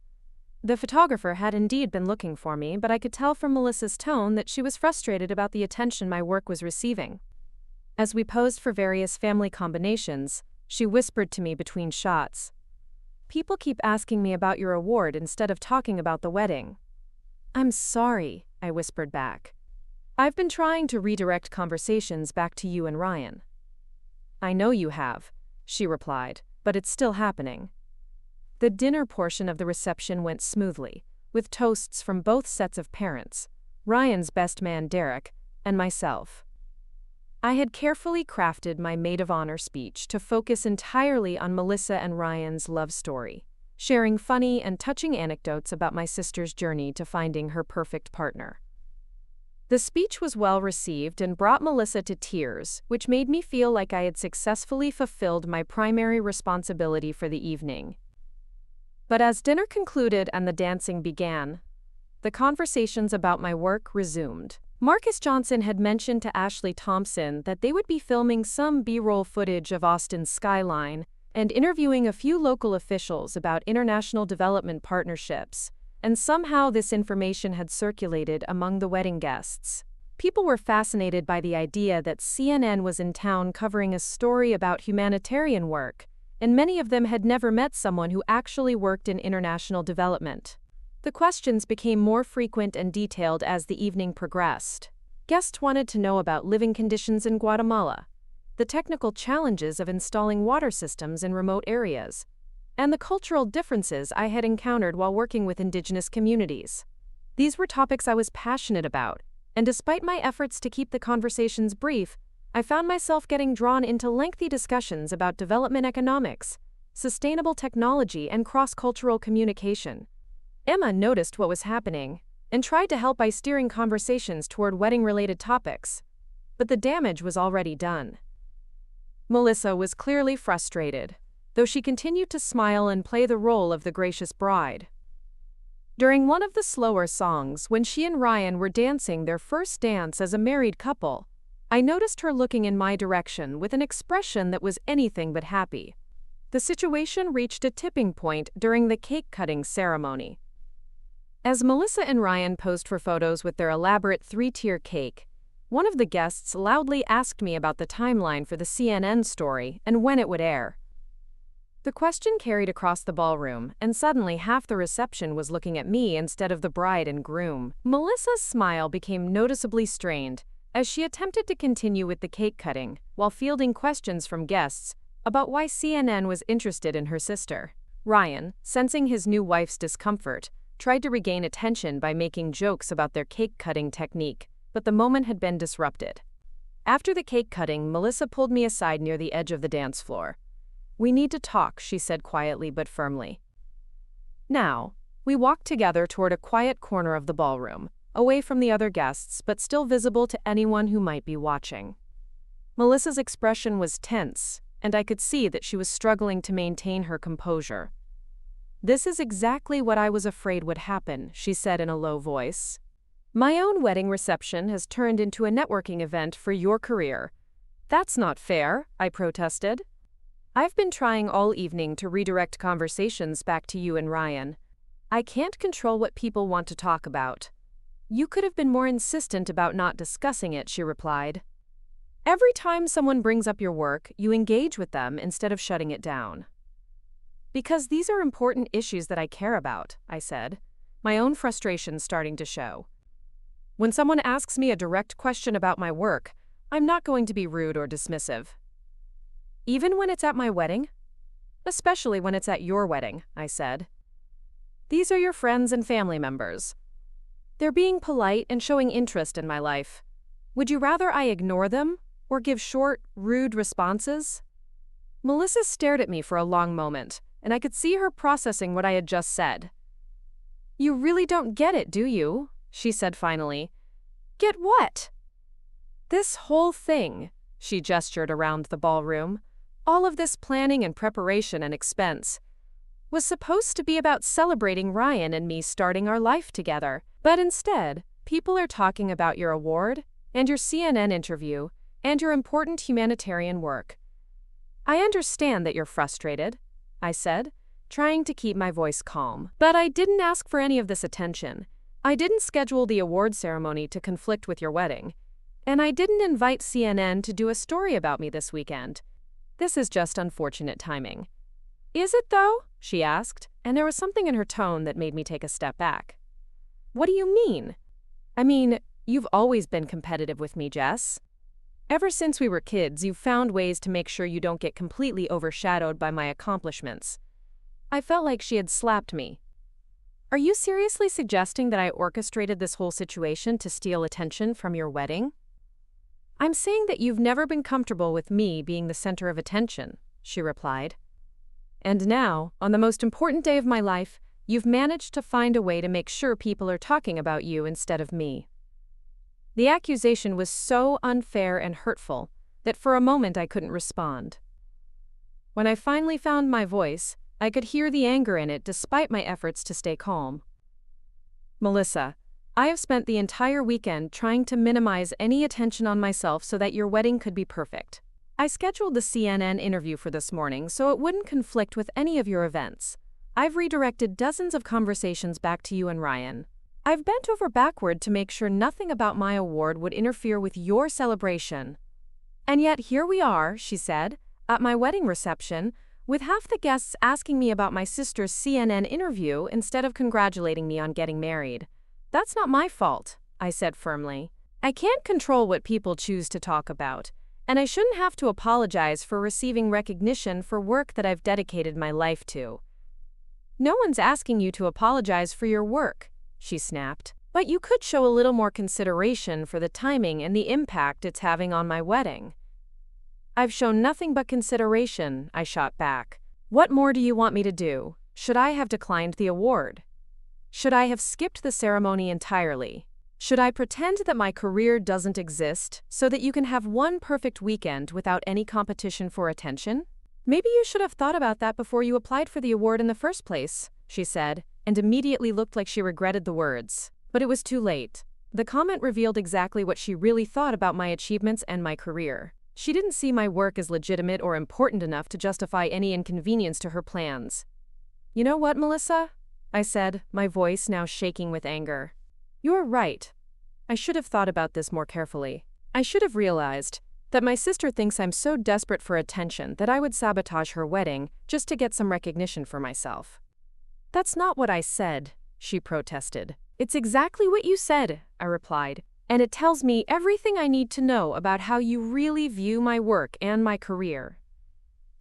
The photographer had indeed been looking for me, but I could tell from Melissa's tone that she was frustrated about the attention my work was receiving. As we posed for various family combinations, she whispered to me between shots, "People keep asking me about your award instead of talking about the wedding." "I'm sorry," I whispered back. "I've been trying to redirect conversations back to you and Ryan." "I know you have," she replied, "but it's still happening." The dinner portion of the reception went smoothly, with toasts from both sets of parents, Ryan's best man Derek, and myself. I had carefully crafted my maid of honor speech to focus entirely on Melissa and Ryan's love story, sharing funny and touching anecdotes about my sister's journey to finding her perfect partner. The speech was well received and brought Melissa to tears, which made me feel like I had successfully fulfilled my primary responsibility for the evening. But as dinner concluded and the dancing began, the conversations about my work resumed. Marcus Johnson had mentioned to Ashley Thompson that they would be filming some B-roll footage of Austin's skyline and interviewing a few local officials about international development partnerships, and somehow this information had circulated among the wedding guests. People were fascinated by the idea that CNN was in town covering a story about humanitarian work, and many of them had never met someone who actually worked in international development. The questions became more frequent and detailed as the evening progressed. Guests wanted to know about living conditions in Guatemala, the technical challenges of installing water systems in remote areas, and the cultural differences I had encountered while working with indigenous communities. These were topics I was passionate about, and despite my efforts to keep the conversations brief, I found myself getting drawn into lengthy discussions about development economics, sustainable technology, and cross-cultural communication. Emma noticed what was happening and tried to help by steering conversations toward wedding-related topics, but the damage was already done. Melissa was clearly frustrated, though she continued to smile and play the role of the gracious bride. During one of the slower songs, when she and Ryan were dancing their first dance as a married couple, I noticed her looking in my direction with an expression that was anything but happy. The situation reached a tipping point during the cake-cutting ceremony. As Melissa and Ryan posed for photos with their elaborate 3-tier cake, one of the guests loudly asked me about the timeline for the CNN story and when it would air. The question carried across the ballroom, and suddenly half the reception was looking at me instead of the bride and groom. Melissa's smile became noticeably strained as she attempted to continue with the cake cutting, while fielding questions from guests about why CNN was interested in her sister. Ryan, sensing his new wife's discomfort, tried to regain attention by making jokes about their cake-cutting technique, but the moment had been disrupted. After the cake cutting, Melissa pulled me aside near the edge of the dance floor. "We need to talk," she said quietly but firmly. Now, we walked together toward a quiet corner of the ballroom, away from the other guests but still visible to anyone who might be watching. Melissa's expression was tense, and I could see that she was struggling to maintain her composure. "This is exactly what I was afraid would happen," she said in a low voice. "My own wedding reception has turned into a networking event for your career." "That's not fair," I protested. "I've been trying all evening to redirect conversations back to you and Ryan. I can't control what people want to talk about." You could have been more insistent about not discussing it, she replied. Every time someone brings up your work, you engage with them instead of shutting it down. Because these are important issues that I care about, I said, my own frustration starting to show. When someone asks me a direct question about my work, I'm not going to be rude or dismissive. Even when it's at my wedding? Especially when it's at your wedding, I said. These are your friends and family members. They're being polite and showing interest in my life. Would you rather I ignore them or give short, rude responses? Melissa stared at me for a long moment, and I could see her processing what I had just said. You really don't get it, do you? She said finally. Get what? This whole thing, she gestured around the ballroom, all of this planning and preparation and expense, was supposed to be about celebrating Ryan and me starting our life together. But instead, people are talking about your award, and your CNN interview, and your important humanitarian work. I understand that you're frustrated, I said, trying to keep my voice calm. But I didn't ask for any of this attention. I didn't schedule the award ceremony to conflict with your wedding. And I didn't invite CNN to do a story about me this weekend. This is just unfortunate timing. Is it though? She asked, and there was something in her tone that made me take a step back. What do you mean? I mean, you've always been competitive with me, Jess. Ever since we were kids, you've found ways to make sure you don't get completely overshadowed by my accomplishments. I felt like she had slapped me. Are you seriously suggesting that I orchestrated this whole situation to steal attention from your wedding? I'm saying that you've never been comfortable with me being the center of attention, she replied. And now, on the most important day of my life, you've managed to find a way to make sure people are talking about you instead of me. The accusation was so unfair and hurtful that for a moment I couldn't respond. When I finally found my voice, I could hear the anger in it despite my efforts to stay calm. Melissa, I have spent the entire weekend trying to minimize any attention on myself so that your wedding could be perfect. I scheduled the CNN interview for this morning so it wouldn't conflict with any of your events. I've redirected dozens of conversations back to you and Ryan. I've bent over backward to make sure nothing about my award would interfere with your celebration. And yet here we are, she said, at my wedding reception, with half the guests asking me about my sister's CNN interview instead of congratulating me on getting married. That's not my fault, I said firmly. I can't control what people choose to talk about, and I shouldn't have to apologize for receiving recognition for work that I've dedicated my life to. No one's asking you to apologize for your work, she snapped, but you could show a little more consideration for the timing and the impact it's having on my wedding. I've shown nothing but consideration, I shot back. What more do you want me to do? Should I have declined the award? Should I have skipped the ceremony entirely? Should I pretend that my career doesn't exist so that you can have one perfect weekend without any competition for attention? Maybe you should have thought about that before you applied for the award in the first place, she said, and immediately looked like she regretted the words. But it was too late. The comment revealed exactly what she really thought about my achievements and my career. She didn't see my work as legitimate or important enough to justify any inconvenience to her plans. You know what, Melissa? I said, my voice now shaking with anger. You're right. I should have thought about this more carefully. I should have realized that my sister thinks I'm so desperate for attention that I would sabotage her wedding just to get some recognition for myself. That's not what I said, she protested. It's exactly what you said, I replied, and it tells me everything I need to know about how you really view my work and my career.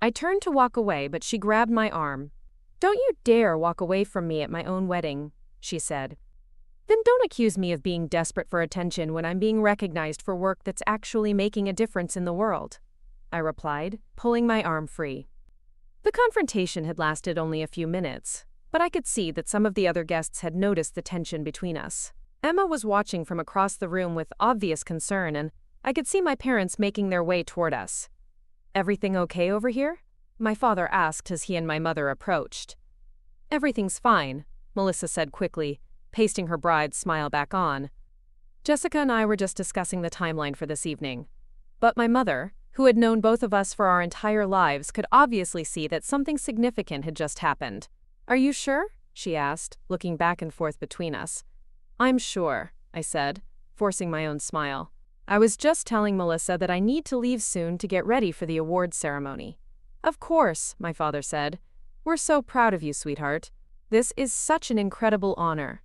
I turned to walk away, but she grabbed my arm. Don't you dare walk away from me at my own wedding, she said. Then don't accuse me of being desperate for attention when I'm being recognized for work that's actually making a difference in the world, I replied, pulling my arm free. The confrontation had lasted only a few minutes, but I could see that some of the other guests had noticed the tension between us. Emma was watching from across the room with obvious concern, and I could see my parents making their way toward us. Everything okay over here? My father asked as he and my mother approached. Everything's fine, Melissa said quickly, pasting her bride's smile back on. Jessica and I were just discussing the timeline for this evening. But my mother, who had known both of us for our entire lives, could obviously see that something significant had just happened. Are you sure? She asked, looking back and forth between us. I'm sure, I said, forcing my own smile. I was just telling Melissa that I need to leave soon to get ready for the awards ceremony. Of course, my father said. We're so proud of you, sweetheart. This is such an incredible honor.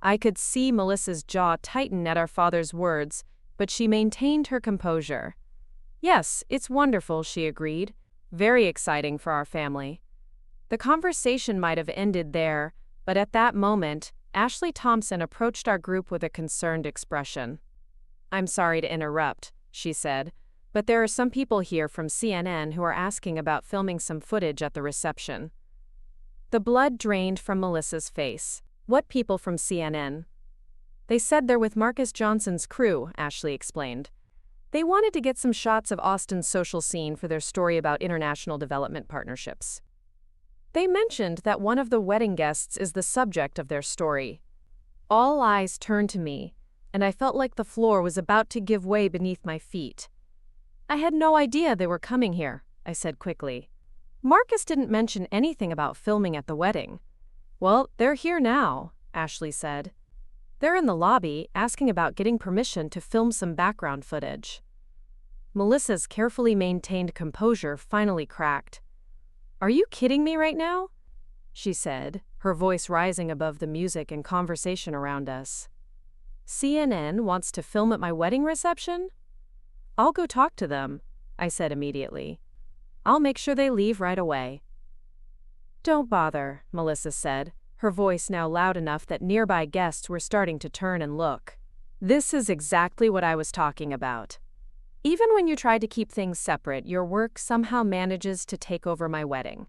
I could see Melissa's jaw tighten at our father's words, but she maintained her composure. Yes, it's wonderful, she agreed. Very exciting for our family. The conversation might have ended there, but at that moment, Ashley Thompson approached our group with a concerned expression. I'm sorry to interrupt, she said, but there are some people here from CNN who are asking about filming some footage at the reception. The blood drained from Melissa's face. What people from CNN? They said they're with Marcus Johnson's crew, Ashley explained. They wanted to get some shots of Austin's social scene for their story about international development partnerships. They mentioned that one of the wedding guests is the subject of their story. All eyes turned to me, and I felt like the floor was about to give way beneath my feet. I had no idea they were coming here, I said quickly. Marcus didn't mention anything about filming at the wedding. Well, they're here now, Ashley said. They're in the lobby, asking about getting permission to film some background footage. Melissa's carefully maintained composure finally cracked. Are you kidding me right now? She said, her voice rising above the music and conversation around us. CNN wants to film at my wedding reception? I'll go talk to them, I said immediately. I'll make sure they leave right away. Don't bother, Melissa said, her voice now loud enough that nearby guests were starting to turn and look. This is exactly what I was talking about. Even when you try to keep things separate, your work somehow manages to take over my wedding.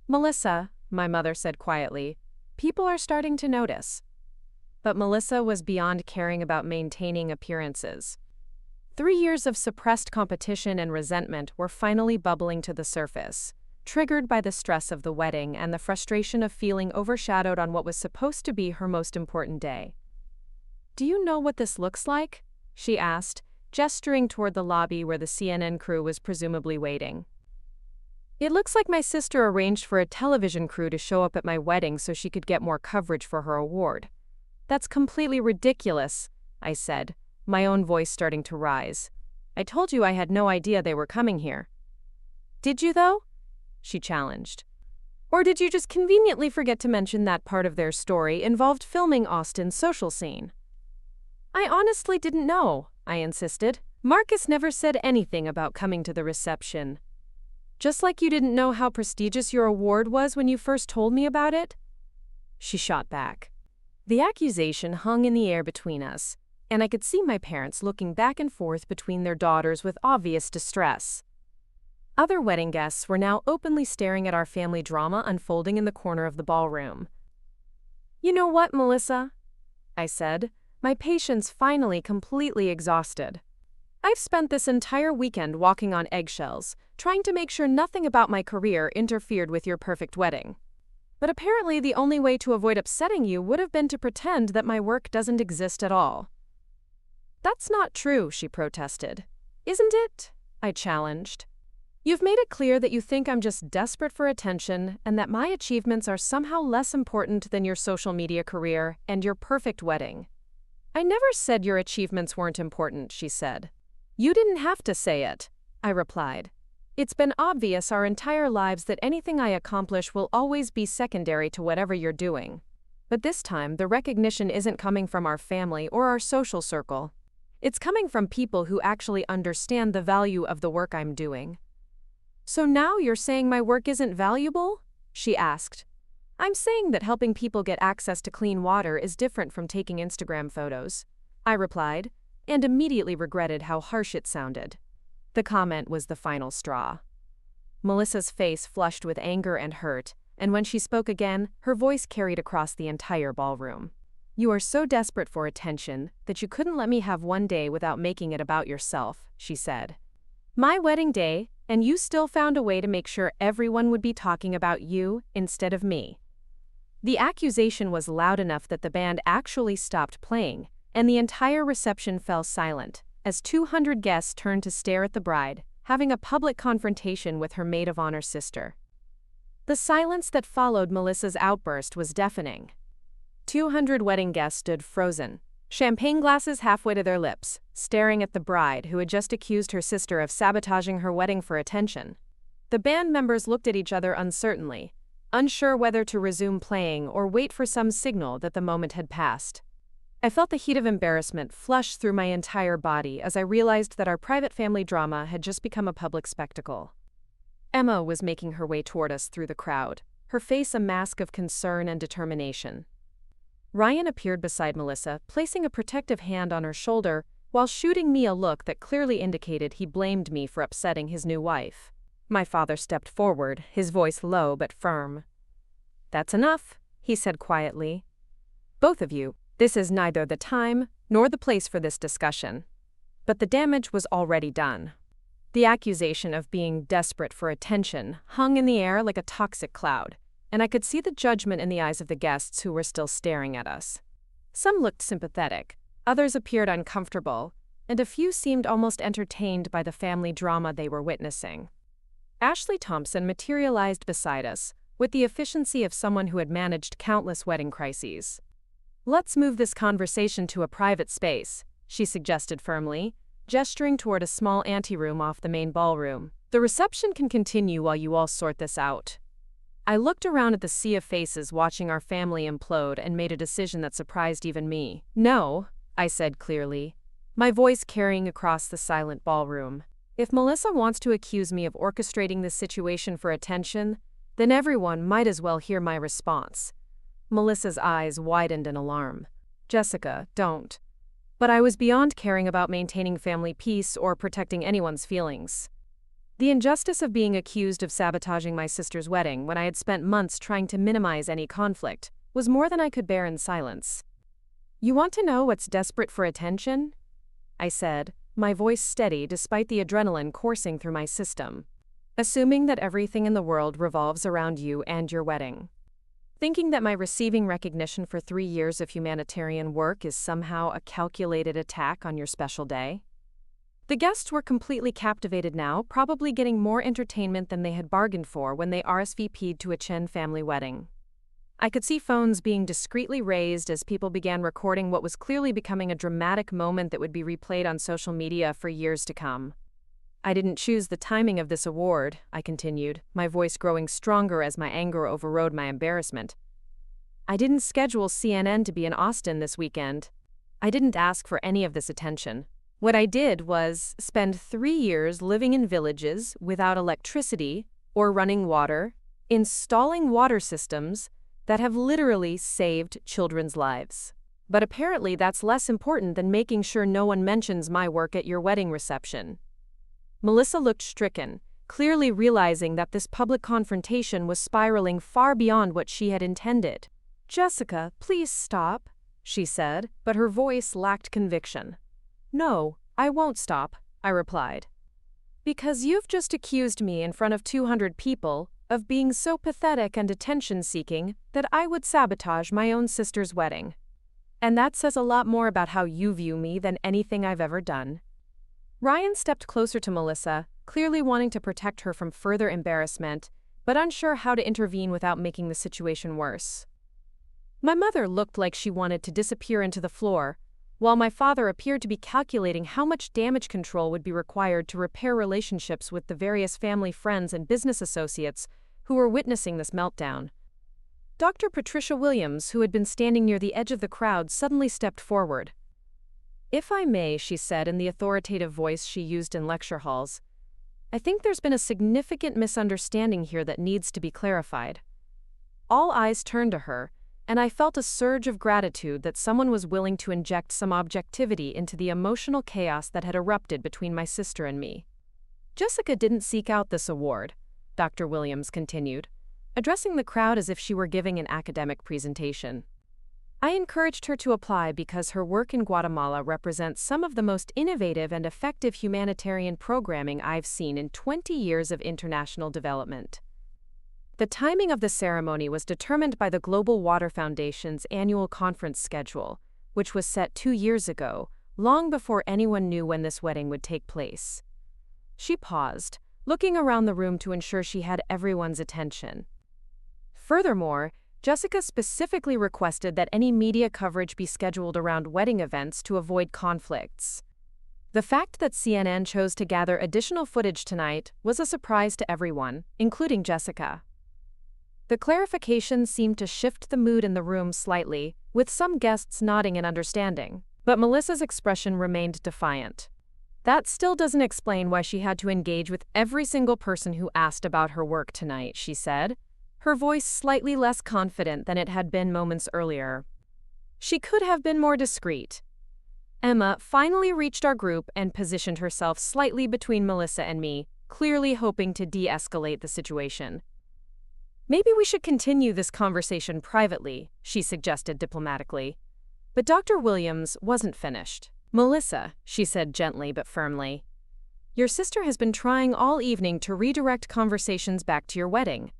Melissa, my mother said quietly, people are starting to notice. But Melissa was beyond caring about maintaining appearances. 3 years of suppressed competition and resentment were finally bubbling to the surface, triggered by the stress of the wedding and the frustration of feeling overshadowed on what was supposed to be her most important day. Do you know what this looks like? She asked, gesturing toward the lobby where the CNN crew was presumably waiting. It looks like my sister arranged for a television crew to show up at my wedding so she could get more coverage for her award. That's completely ridiculous, I said, my own voice starting to rise. I told you I had no idea they were coming here. Did you, though? She challenged. Or did you just conveniently forget to mention that part of their story involved filming Austin's social scene? I honestly didn't know, I insisted. Marcus never said anything about coming to the reception. Just like you didn't know how prestigious your award was when you first told me about it? She shot back. The accusation hung in the air between us, and I could see my parents looking back and forth between their daughters with obvious distress. Other wedding guests were now openly staring at our family drama unfolding in the corner of the ballroom. You know what, Melissa? I said, my patience finally completely exhausted. I've spent this entire weekend walking on eggshells, trying to make sure nothing about my career interfered with your perfect wedding. But apparently the only way to avoid upsetting you would have been to pretend that my work doesn't exist at all. That's not true, she protested. Isn't it? I challenged. You've made it clear that you think I'm just desperate for attention and that my achievements are somehow less important than your social media career and your perfect wedding. I never said your achievements weren't important, she said. You didn't have to say it, I replied. It's been obvious our entire lives that anything I accomplish will always be secondary to whatever you're doing. But this time, the recognition isn't coming from our family or our social circle. It's coming from people who actually understand the value of the work I'm doing. So now you're saying my work isn't valuable? She asked. I'm saying that helping people get access to clean water is different from taking Instagram photos, I replied, and immediately regretted how harsh it sounded. The comment was the final straw. Melissa's face flushed with anger and hurt, and when she spoke again, her voice carried across the entire ballroom. You are so desperate for attention that you couldn't let me have one day without making it about yourself, she said. My wedding day, and you still found a way to make sure everyone would be talking about you instead of me. The accusation was loud enough that the band actually stopped playing, and the entire reception fell silent, as 200 guests turned to stare at the bride, having a public confrontation with her maid of honor sister. The silence that followed Melissa's outburst was deafening. 200 wedding guests stood frozen, champagne glasses halfway to their lips, staring at the bride who had just accused her sister of sabotaging her wedding for attention. The band members looked at each other uncertainly, unsure whether to resume playing or wait for some signal that the moment had passed. I felt the heat of embarrassment flush through my entire body as I realized that our private family drama had just become a public spectacle. Emma was making her way toward us through the crowd, her face a mask of concern and determination. Ryan appeared beside Melissa, placing a protective hand on her shoulder while shooting me a look that clearly indicated he blamed me for upsetting his new wife. My father stepped forward, his voice low but firm. "That's enough," he said quietly. "Both of you, this is neither the time nor the place for this discussion." But the damage was already done. The accusation of being desperate for attention hung in the air like a toxic cloud, and I could see the judgment in the eyes of the guests who were still staring at us. Some looked sympathetic, others appeared uncomfortable, and a few seemed almost entertained by the family drama they were witnessing. Ashley Thompson materialized beside us, with the efficiency of someone who had managed countless wedding crises. "Let's move this conversation to a private space," she suggested firmly, gesturing toward a small anteroom off the main ballroom. "The reception can continue while you all sort this out." I looked around at the sea of faces watching our family implode and made a decision that surprised even me. "No," I said clearly, my voice carrying across the silent ballroom. "If Melissa wants to accuse me of orchestrating this situation for attention, then everyone might as well hear my response." Melissa's eyes widened in alarm. "Jessica, don't." But I was beyond caring about maintaining family peace or protecting anyone's feelings. The injustice of being accused of sabotaging my sister's wedding when I had spent months trying to minimize any conflict was more than I could bear in silence. "You want to know what's desperate for attention?" I said, my voice steady despite the adrenaline coursing through my system. "Assuming that everything in the world revolves around you and your wedding. Thinking that my receiving recognition for 3 years of humanitarian work is somehow a calculated attack on your special day?" The guests were completely captivated now, probably getting more entertainment than they had bargained for when they RSVP'd to a Chen family wedding. I could see phones being discreetly raised as people began recording what was clearly becoming a dramatic moment that would be replayed on social media for years to come. "I didn't choose the timing of this award," I continued, my voice growing stronger as my anger overrode my embarrassment. "I didn't schedule CNN to be in Austin this weekend. I didn't ask for any of this attention. What I did was spend 3 years living in villages without electricity or running water, installing water systems that have literally saved children's lives. But apparently that's less important than making sure no one mentions my work at your wedding reception." Melissa looked stricken, clearly realizing that this public confrontation was spiraling far beyond what she had intended. "Jessica, please stop," she said, but her voice lacked conviction. "No, I won't stop," I replied. "Because you've just accused me in front of 200 people of being so pathetic and attention-seeking that I would sabotage my own sister's wedding. And that says a lot more about how you view me than anything I've ever done." Ryan stepped closer to Melissa, clearly wanting to protect her from further embarrassment, but unsure how to intervene without making the situation worse. My mother looked like she wanted to disappear into the floor, while my father appeared to be calculating how much damage control would be required to repair relationships with the various family friends and business associates who were witnessing this meltdown. Dr. Patricia Williams, who had been standing near the edge of the crowd, suddenly stepped forward. "If I may," she said in the authoritative voice she used in lecture halls, "I think there's been a significant misunderstanding here that needs to be clarified." All eyes turned to her, and I felt a surge of gratitude that someone was willing to inject some objectivity into the emotional chaos that had erupted between my sister and me. "Jessica didn't seek out this award," Dr. Williams continued, addressing the crowd as if she were giving an academic presentation. "I encouraged her to apply because her work in Guatemala represents some of the most innovative and effective humanitarian programming I've seen in 20 years of international development." The timing of the ceremony was determined by the Global Water Foundation's annual conference schedule, which was set 2 years ago, long before anyone knew when this wedding would take place. She paused, looking around the room to ensure she had everyone's attention. "Furthermore, Jessica specifically requested that any media coverage be scheduled around wedding events to avoid conflicts. The fact that CNN chose to gather additional footage tonight was a surprise to everyone, including Jessica. The clarification seemed to shift the mood in the room slightly, with some guests nodding in understanding, but Melissa's expression remained defiant. That still doesn't explain why she had to engage with every single person who asked about her work tonight, she said, her voice slightly less confident than it had been moments earlier. She could have been more discreet. Emma finally reached our group and positioned herself slightly between Melissa and me, clearly hoping to de-escalate the situation. "Maybe we should continue this conversation privately," she suggested diplomatically. But Dr. Williams wasn't finished. "Melissa," she said gently but firmly, "your sister has been trying all evening to redirect conversations back to your wedding.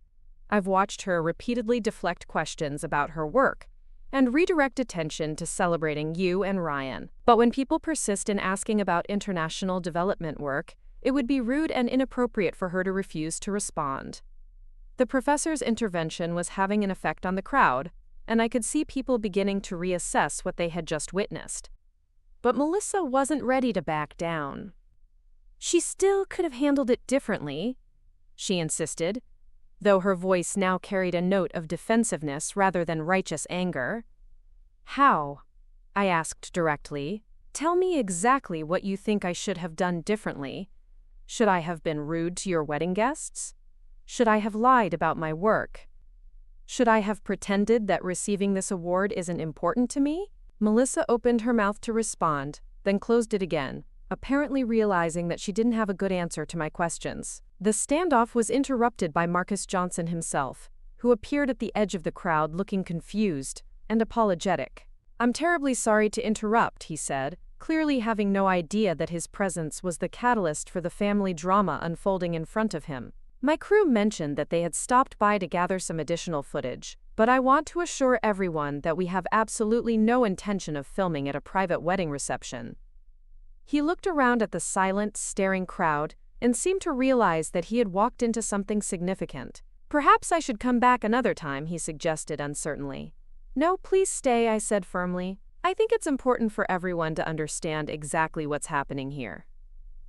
I've watched her repeatedly deflect questions about her work and redirect attention to celebrating you and Ryan. But when people persist in asking about international development work, it would be rude and inappropriate for her to refuse to respond." The professor's intervention was having an effect on the crowd, and I could see people beginning to reassess what they had just witnessed. But Melissa wasn't ready to back down. "She still could have handled it differently," she insisted, though her voice now carried a note of defensiveness rather than righteous anger. "How?" I asked directly. "Tell me exactly what you think I should have done differently. Should I have been rude to your wedding guests? Should I have lied about my work? Should I have pretended that receiving this award isn't important to me?" Melissa opened her mouth to respond, then closed it again, apparently realizing that she didn't have a good answer to my questions. The standoff was interrupted by Marcus Johnson himself, who appeared at the edge of the crowd looking confused and apologetic. "I'm terribly sorry to interrupt," he said, clearly having no idea that his presence was the catalyst for the family drama unfolding in front of him. "My crew mentioned that they had stopped by to gather some additional footage, but I want to assure everyone that we have absolutely no intention of filming at a private wedding reception." He looked around at the silent, staring crowd and seemed to realize that he had walked into something significant. "Perhaps I should come back another time," he suggested uncertainly. "No, please stay," I said firmly. "I think it's important for everyone to understand exactly what's happening here."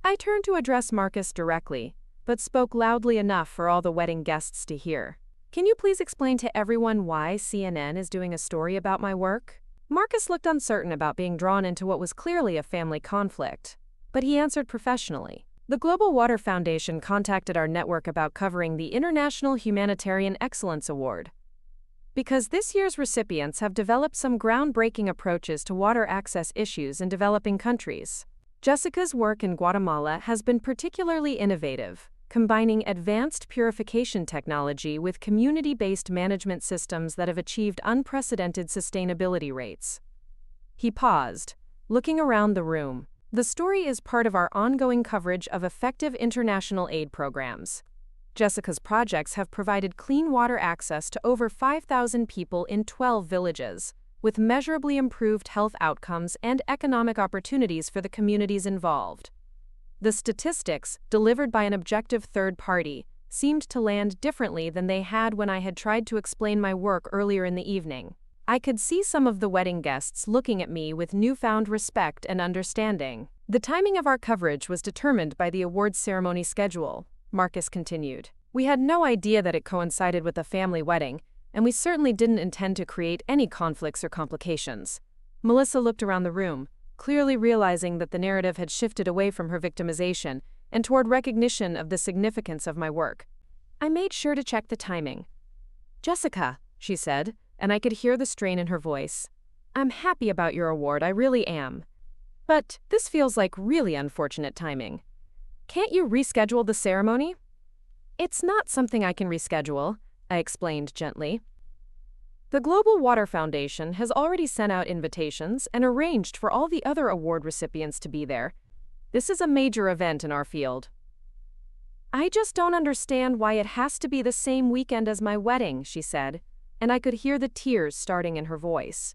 I turned to address Marcus directly, but spoke loudly enough for all the wedding guests to hear. "Can you please explain to everyone why CNN is doing a story about my work?" Marcus looked uncertain about being drawn into what was clearly a family conflict, but he answered professionally. "The Global Water Foundation contacted our network about covering the International Humanitarian Excellence Award, because this year's recipients have developed some groundbreaking approaches to water access issues in developing countries. Jessica's work in Guatemala has been particularly innovative, combining advanced purification technology with community-based management systems that have achieved unprecedented sustainability rates." He paused, looking around the room. "The story is part of our ongoing coverage of effective international aid programs. Jessica's projects have provided clean water access to over 5,000 people in 12 villages, with measurably improved health outcomes and economic opportunities for the communities involved." The statistics, delivered by an objective third party, seemed to land differently than they had when I had tried to explain my work earlier in the evening. I could see some of the wedding guests looking at me with newfound respect and understanding. "The timing of our coverage was determined by the awards ceremony schedule," Marcus continued. "We had no idea that it coincided with a family wedding, and we certainly didn't intend to create any conflicts or complications." Melissa looked around the room, clearly realizing that the narrative had shifted away from her victimization and toward recognition of the significance of my work. I made sure to check the timing. "Jessica," she said, and I could hear the strain in her voice, "I'm happy about your award, I really am. But this feels like really unfortunate timing. Can't you reschedule the ceremony?" "It's not something I can reschedule," I explained gently. "The Global Water Foundation has already sent out invitations and arranged for all the other award recipients to be there. This is a major event in our field." "I just don't understand why it has to be the same weekend as my wedding," she said, and I could hear the tears starting in her voice.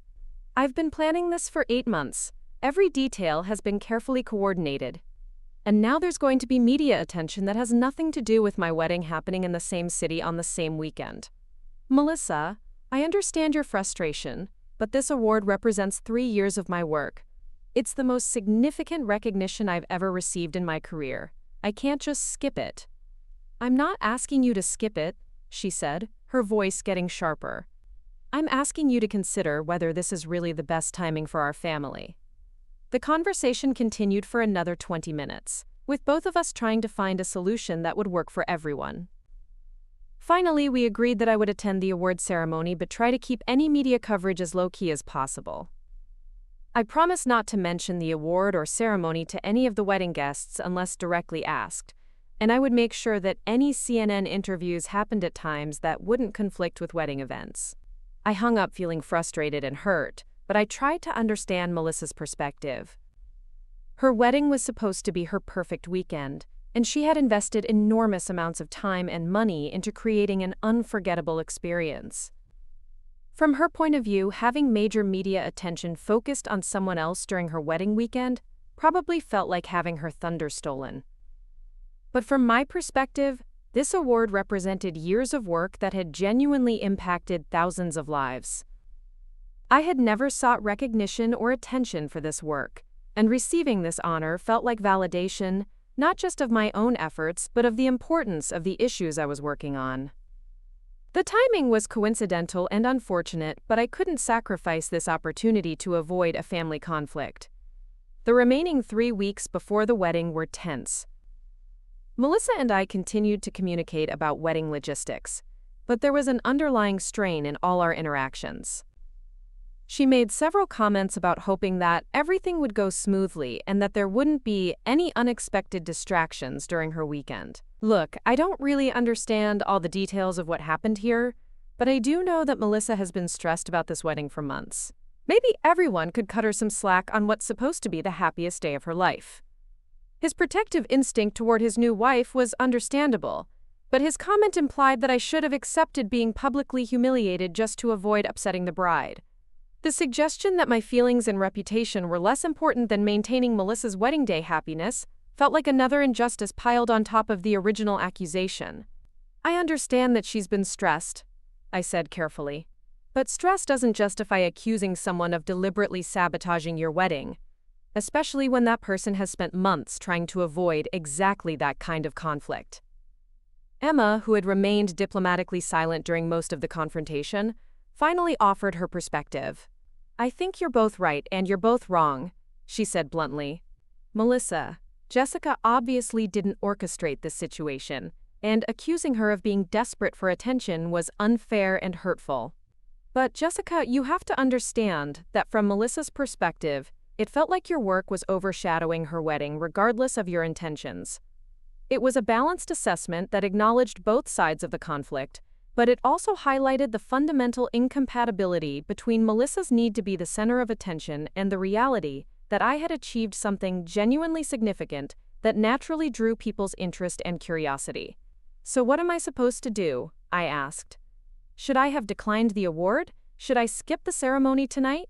"I've been planning this for 8 months. Every detail has been carefully coordinated. And now there's going to be media attention that has nothing to do with my wedding happening in the same city on the same weekend. Melissa, I understand your frustration, but this award represents 3 years of my work. It's the most significant recognition I've ever received in my career. I can't just skip it. I'm not asking you to skip it, she said, her voice getting sharper. I'm asking you to consider whether this is really the best timing for our family. The conversation continued for another 20 minutes, with both of us trying to find a solution that would work for everyone. Finally, we agreed that I would attend the award ceremony but try to keep any media coverage as low-key as possible. I promised not to mention the award or ceremony to any of the wedding guests unless directly asked, and I would make sure that any CNN interviews happened at times that wouldn't conflict with wedding events. I hung up feeling frustrated and hurt, but I tried to understand Melissa's perspective. Her wedding was supposed to be her perfect weekend, and she had invested enormous amounts of time and money into creating an unforgettable experience. From her point of view, having major media attention focused on someone else during her wedding weekend probably felt like having her thunder stolen. But from my perspective, this award represented years of work that had genuinely impacted thousands of lives. I had never sought recognition or attention for this work, and receiving this honor felt like validation, not just of my own efforts, but of the importance of the issues I was working on. The timing was coincidental and unfortunate, but I couldn't sacrifice this opportunity to avoid a family conflict. The remaining 3 weeks before the wedding were tense. Melissa and I continued to communicate about wedding logistics, but there was an underlying strain in all our interactions. She made several comments about hoping that everything would go smoothly and that there wouldn't be any unexpected distractions during her weekend. Look, I don't really understand all the details of what happened here, but I do know that Melissa has been stressed about this wedding for months. Maybe everyone could cut her some slack on what's supposed to be the happiest day of her life. His protective instinct toward his new wife was understandable, but his comment implied that I should have accepted being publicly humiliated just to avoid upsetting the bride. The suggestion that my feelings and reputation were less important than maintaining Melissa's wedding day happiness felt like another injustice piled on top of the original accusation. I understand that she's been stressed, I said carefully. But stress doesn't justify accusing someone of deliberately sabotaging your wedding, especially when that person has spent months trying to avoid exactly that kind of conflict. Emma, who had remained diplomatically silent during most of the confrontation, finally offered her perspective. I think you're both right and you're both wrong, she said bluntly. Melissa, Jessica obviously didn't orchestrate this situation, and accusing her of being desperate for attention was unfair and hurtful. But Jessica, you have to understand that from Melissa's perspective, it felt like your work was overshadowing her wedding regardless of your intentions. It was a balanced assessment that acknowledged both sides of the conflict, but it also highlighted the fundamental incompatibility between Melissa's need to be the center of attention and the reality that I had achieved something genuinely significant that naturally drew people's interest and curiosity. So what am I supposed to do? I asked. Should I have declined the award? Should I skip the ceremony tonight?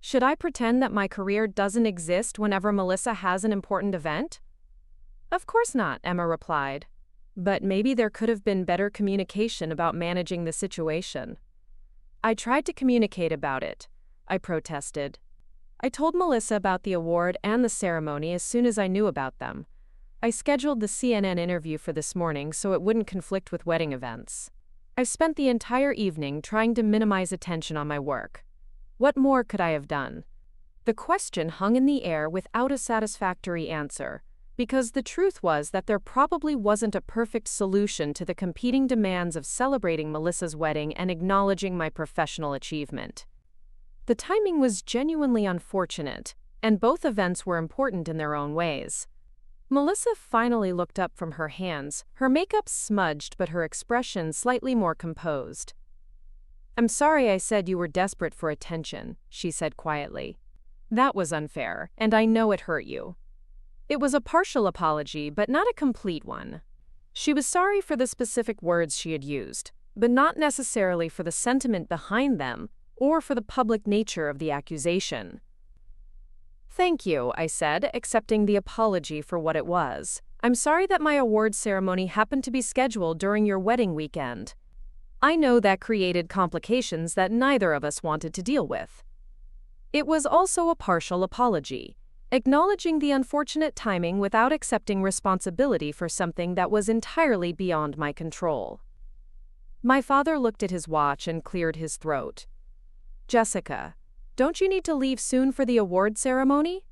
Should I pretend that my career doesn't exist whenever Melissa has an important event? Of course not, Emma replied. But maybe there could have been better communication about managing the situation. I tried to communicate about it, I protested. I told Melissa about the award and the ceremony as soon as I knew about them. I scheduled the CNN interview for this morning so it wouldn't conflict with wedding events. I've spent the entire evening trying to minimize attention on my work. What more could I have done? The question hung in the air without a satisfactory answer, because the truth was that there probably wasn't a perfect solution to the competing demands of celebrating Melissa's wedding and acknowledging my professional achievement. The timing was genuinely unfortunate, and both events were important in their own ways. Melissa finally looked up from her hands, her makeup smudged but her expression slightly more composed. I'm sorry I said you were desperate for attention, she said quietly. That was unfair, and I know it hurt you. It was a partial apology, but not a complete one. She was sorry for the specific words she had used, but not necessarily for the sentiment behind them or for the public nature of the accusation. Thank you, I said, accepting the apology for what it was. I'm sorry that my awards ceremony happened to be scheduled during your wedding weekend. I know that created complications that neither of us wanted to deal with. It was also a partial apology, acknowledging the unfortunate timing without accepting responsibility for something that was entirely beyond my control. My father looked at his watch and cleared his throat. "Jessica, don't you need to leave soon for the award ceremony?"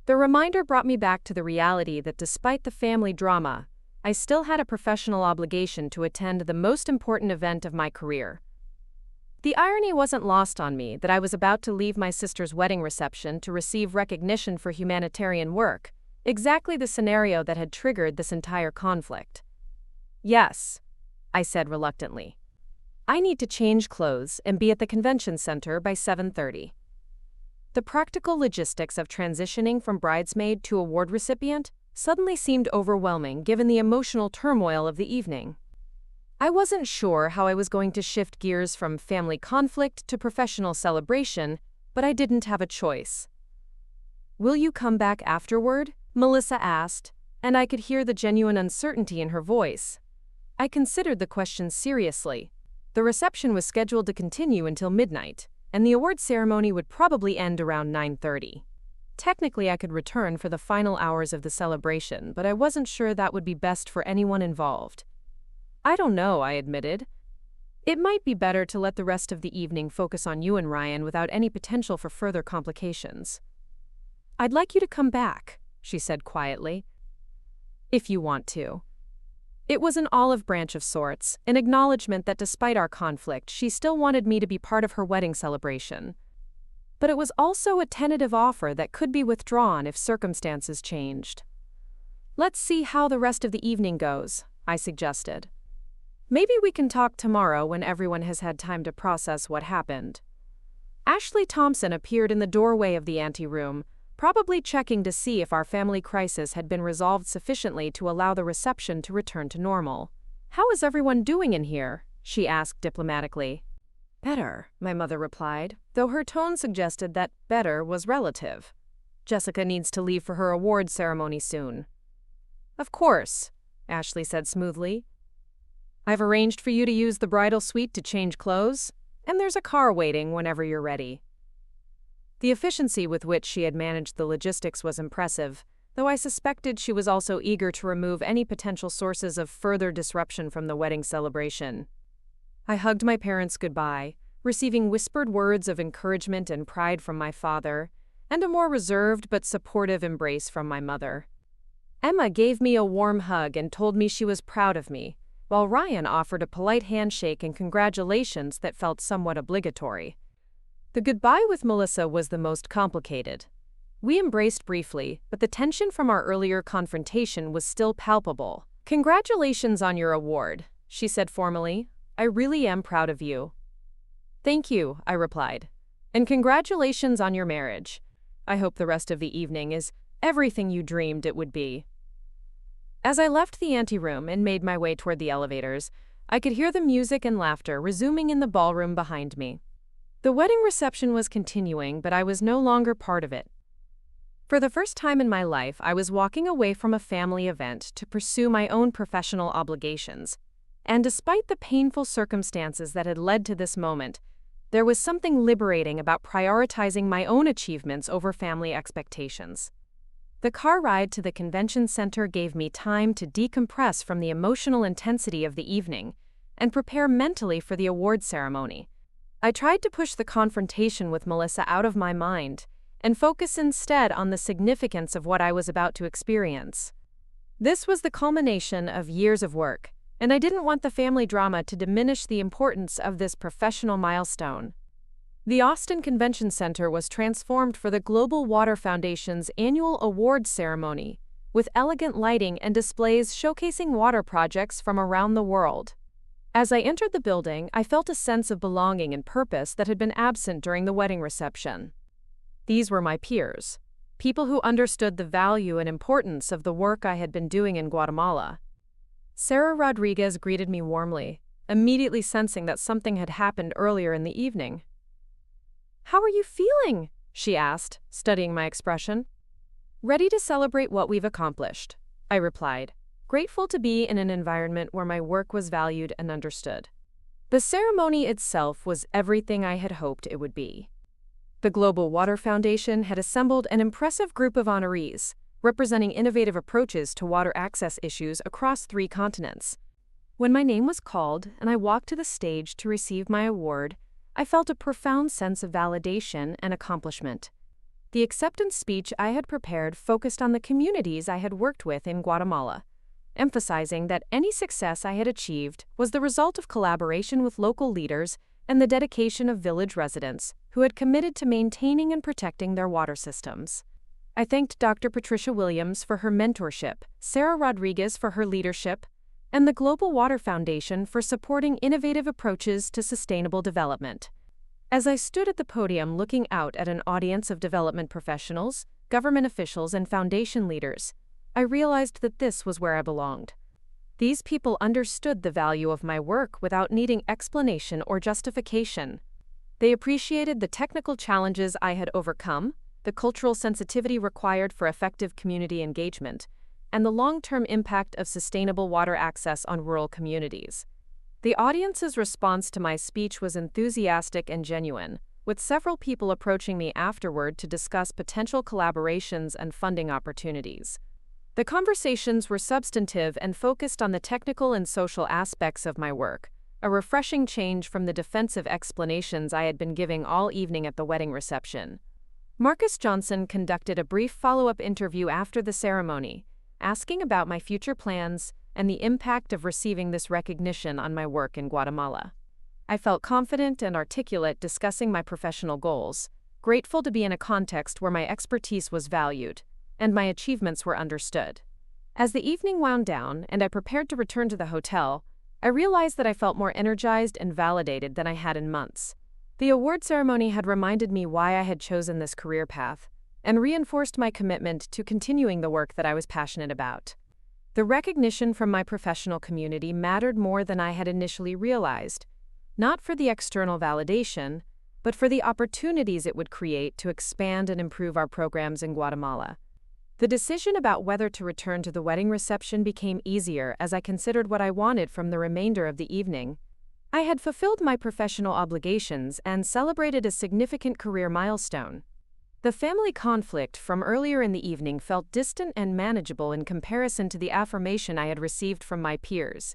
The reminder brought me back to the reality that despite the family drama, I still had a professional obligation to attend the most important event of my career. The irony wasn't lost on me that I was about to leave my sister's wedding reception to receive recognition for humanitarian work, exactly the scenario that had triggered this entire conflict. "Yes," I said reluctantly. "I need to change clothes and be at the convention center by 7:30. The practical logistics of transitioning from bridesmaid to award recipient suddenly seemed overwhelming given the emotional turmoil of the evening. I wasn't sure how I was going to shift gears from family conflict to professional celebration, but I didn't have a choice. "Will you come back afterward?" Melissa asked, and I could hear the genuine uncertainty in her voice. I considered the question seriously. The reception was scheduled to continue until midnight, and the award ceremony would probably end around 9:30. Technically, I could return for the final hours of the celebration, but I wasn't sure that would be best for anyone involved. "I don't know," I admitted. "It might be better to let the rest of the evening focus on you and Ryan without any potential for further complications." "I'd like you to come back," she said quietly. "If you want to." It was an olive branch of sorts, an acknowledgement that despite our conflict, she still wanted me to be part of her wedding celebration. But it was also a tentative offer that could be withdrawn if circumstances changed. "Let's see how the rest of the evening goes," I suggested. "Maybe we can talk tomorrow when everyone has had time to process what happened." Ashley Thompson appeared in the doorway of the anteroom, probably checking to see if our family crisis had been resolved sufficiently to allow the reception to return to normal. "How is everyone doing in here?" she asked diplomatically. "Better," my mother replied, though her tone suggested that better was relative. "Jessica needs to leave for her award ceremony soon." "Of course," Ashley said smoothly. "I've arranged for you to use the bridal suite to change clothes, and there's a car waiting whenever you're ready." The efficiency with which she had managed the logistics was impressive, though I suspected she was also eager to remove any potential sources of further disruption from the wedding celebration. I hugged my parents goodbye, receiving whispered words of encouragement and pride from my father, and a more reserved but supportive embrace from my mother. Emma gave me a warm hug and told me she was proud of me, while Ryan offered a polite handshake and congratulations that felt somewhat obligatory. The goodbye with Melissa was the most complicated. We embraced briefly, but the tension from our earlier confrontation was still palpable. "Congratulations on your award," she said formally. "I really am proud of you." "Thank you," I replied. "And congratulations on your marriage. I hope the rest of the evening is everything you dreamed it would be." As I left the anteroom and made my way toward the elevators, I could hear the music and laughter resuming in the ballroom behind me. The wedding reception was continuing, but I was no longer part of it. For the first time in my life, I was walking away from a family event to pursue my own professional obligations. And despite the painful circumstances that had led to this moment, there was something liberating about prioritizing my own achievements over family expectations. The car ride to the convention center gave me time to decompress from the emotional intensity of the evening and prepare mentally for the award ceremony. I tried to push the confrontation with Melissa out of my mind and focus instead on the significance of what I was about to experience. This was the culmination of years of work, and I didn't want the family drama to diminish the importance of this professional milestone. The Austin Convention Center was transformed for the Global Water Foundation's annual awards ceremony, with elegant lighting and displays showcasing water projects from around the world. As I entered the building, I felt a sense of belonging and purpose that had been absent during the wedding reception. These were my peers, people who understood the value and importance of the work I had been doing in Guatemala. Sarah Rodriguez greeted me warmly, immediately sensing that something had happened earlier in the evening. "How are you feeling?" she asked, studying my expression. "Ready to celebrate what we've accomplished," I replied, grateful to be in an environment where my work was valued and understood. The ceremony itself was everything I had hoped it would be. The Global Water Foundation had assembled an impressive group of honorees, representing innovative approaches to water access issues across 3 continents. When my name was called and I walked to the stage to receive my award, I felt a profound sense of validation and accomplishment. The acceptance speech I had prepared focused on the communities I had worked with in Guatemala, emphasizing that any success I had achieved was the result of collaboration with local leaders and the dedication of village residents who had committed to maintaining and protecting their water systems. I thanked Dr. Patricia Williams for her mentorship, Sarah Rodriguez for her leadership, and the Global Water Foundation for supporting innovative approaches to sustainable development. As I stood at the podium looking out at an audience of development professionals, government officials, and foundation leaders, I realized that this was where I belonged. These people understood the value of my work without needing explanation or justification. They appreciated the technical challenges I had overcome, the cultural sensitivity required for effective community engagement, and the long-term impact of sustainable water access on rural communities. The audience's response to my speech was enthusiastic and genuine, with several people approaching me afterward to discuss potential collaborations and funding opportunities. The conversations were substantive and focused on the technical and social aspects of my work, a refreshing change from the defensive explanations I had been giving all evening at the wedding reception. Marcus Johnson conducted a brief follow-up interview after the ceremony, asking about my future plans and the impact of receiving this recognition on my work in Guatemala. I felt confident and articulate discussing my professional goals, grateful to be in a context where my expertise was valued and my achievements were understood. As the evening wound down and I prepared to return to the hotel, I realized that I felt more energized and validated than I had in months. The award ceremony had reminded me why I had chosen this career path and reinforced my commitment to continuing the work that I was passionate about. The recognition from my professional community mattered more than I had initially realized, not for the external validation, but for the opportunities it would create to expand and improve our programs in Guatemala. The decision about whether to return to the wedding reception became easier as I considered what I wanted from the remainder of the evening. I had fulfilled my professional obligations and celebrated a significant career milestone. The family conflict from earlier in the evening felt distant and manageable in comparison to the affirmation I had received from my peers.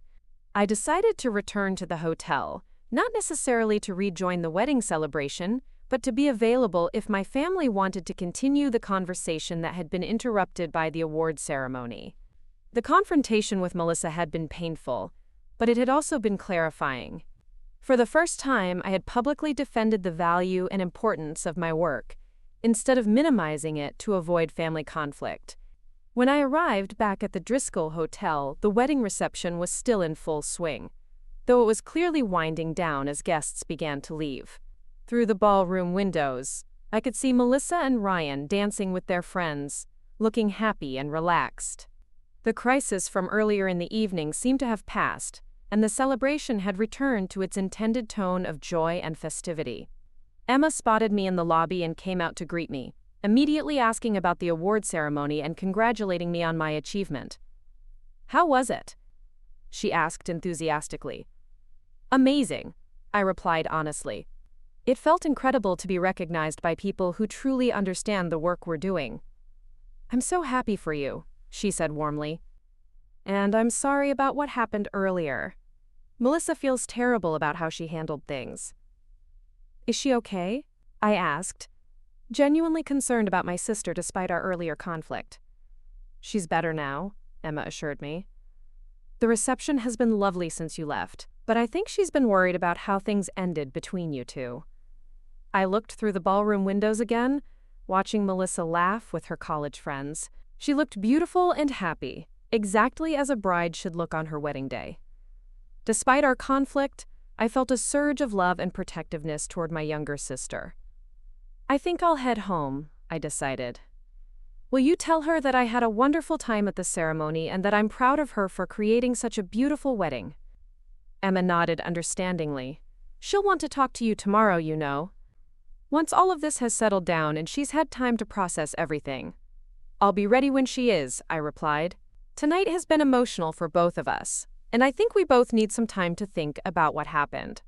I decided to return to the hotel, not necessarily to rejoin the wedding celebration, but to be available if my family wanted to continue the conversation that had been interrupted by the award ceremony. The confrontation with Melissa had been painful, but it had also been clarifying. For the first time, I had publicly defended the value and importance of my work, instead of minimizing it to avoid family conflict. When I arrived back at the Driscoll Hotel, the wedding reception was still in full swing, though it was clearly winding down as guests began to leave. Through the ballroom windows, I could see Melissa and Ryan dancing with their friends, looking happy and relaxed. The crisis from earlier in the evening seemed to have passed, and the celebration had returned to its intended tone of joy and festivity. Emma spotted me in the lobby and came out to greet me, immediately asking about the award ceremony and congratulating me on my achievement. "How was it?" she asked enthusiastically. "Amazing," I replied honestly. It felt incredible to be recognized by people who truly understand the work we're doing. "I'm so happy for you," she said warmly. "And I'm sorry about what happened earlier. Melissa feels terrible about how she handled things." "Is she okay?" I asked, genuinely concerned about my sister despite our earlier conflict. "She's better now," Emma assured me. "The reception has been lovely since you left, but I think she's been worried about how things ended between you two." I looked through the ballroom windows again, watching Melissa laugh with her college friends. She looked beautiful and happy, exactly as a bride should look on her wedding day. Despite our conflict, I felt a surge of love and protectiveness toward my younger sister. "I think I'll head home," I decided. "Will you tell her that I had a wonderful time at the ceremony and that I'm proud of her for creating such a beautiful wedding?" Emma nodded understandingly. "She'll want to talk to you tomorrow, you know. Once all of this has settled down and she's had time to process everything." "I'll be ready when she is," I replied. "Tonight has been emotional for both of us, and I think we both need some time to think about what happened.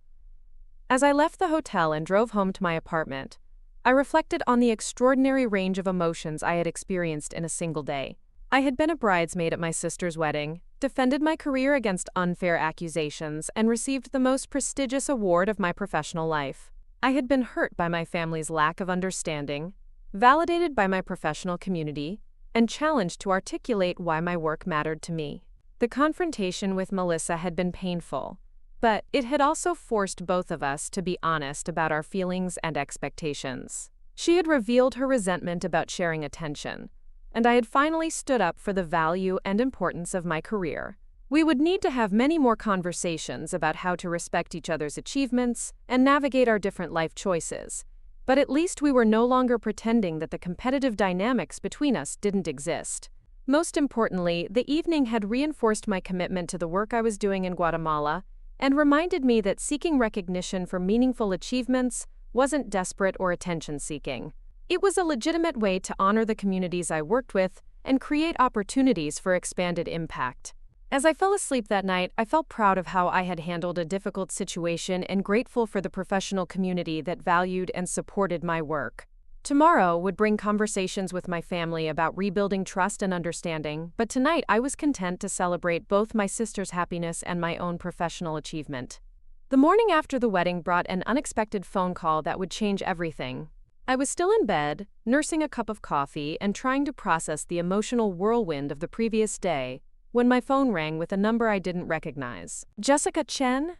As I left the hotel and drove home to my apartment, I reflected on the extraordinary range of emotions I had experienced in a single day. I had been a bridesmaid at my sister's wedding, defended my career against unfair accusations, and received the most prestigious award of my professional life. I had been hurt by my family's lack of understanding, validated by my professional community, and challenged to articulate why my work mattered to me. The confrontation with Melissa had been painful, but it had also forced both of us to be honest about our feelings and expectations. She had revealed her resentment about sharing attention, and I had finally stood up for the value and importance of my career. We would need to have many more conversations about how to respect each other's achievements and navigate our different life choices, but at least we were no longer pretending that the competitive dynamics between us didn't exist. Most importantly, the evening had reinforced my commitment to the work I was doing in Guatemala and reminded me that seeking recognition for meaningful achievements wasn't desperate or attention-seeking. It was a legitimate way to honor the communities I worked with and create opportunities for expanded impact. As I fell asleep that night, I felt proud of how I had handled a difficult situation and grateful for the professional community that valued and supported my work. Tomorrow would bring conversations with my family about rebuilding trust and understanding, but tonight I was content to celebrate both my sister's happiness and my own professional achievement. The morning after the wedding brought an unexpected phone call that would change everything. I was still in bed, nursing a cup of coffee and trying to process the emotional whirlwind of the previous day, when my phone rang with a number I didn't recognize. "Jessica Chen?"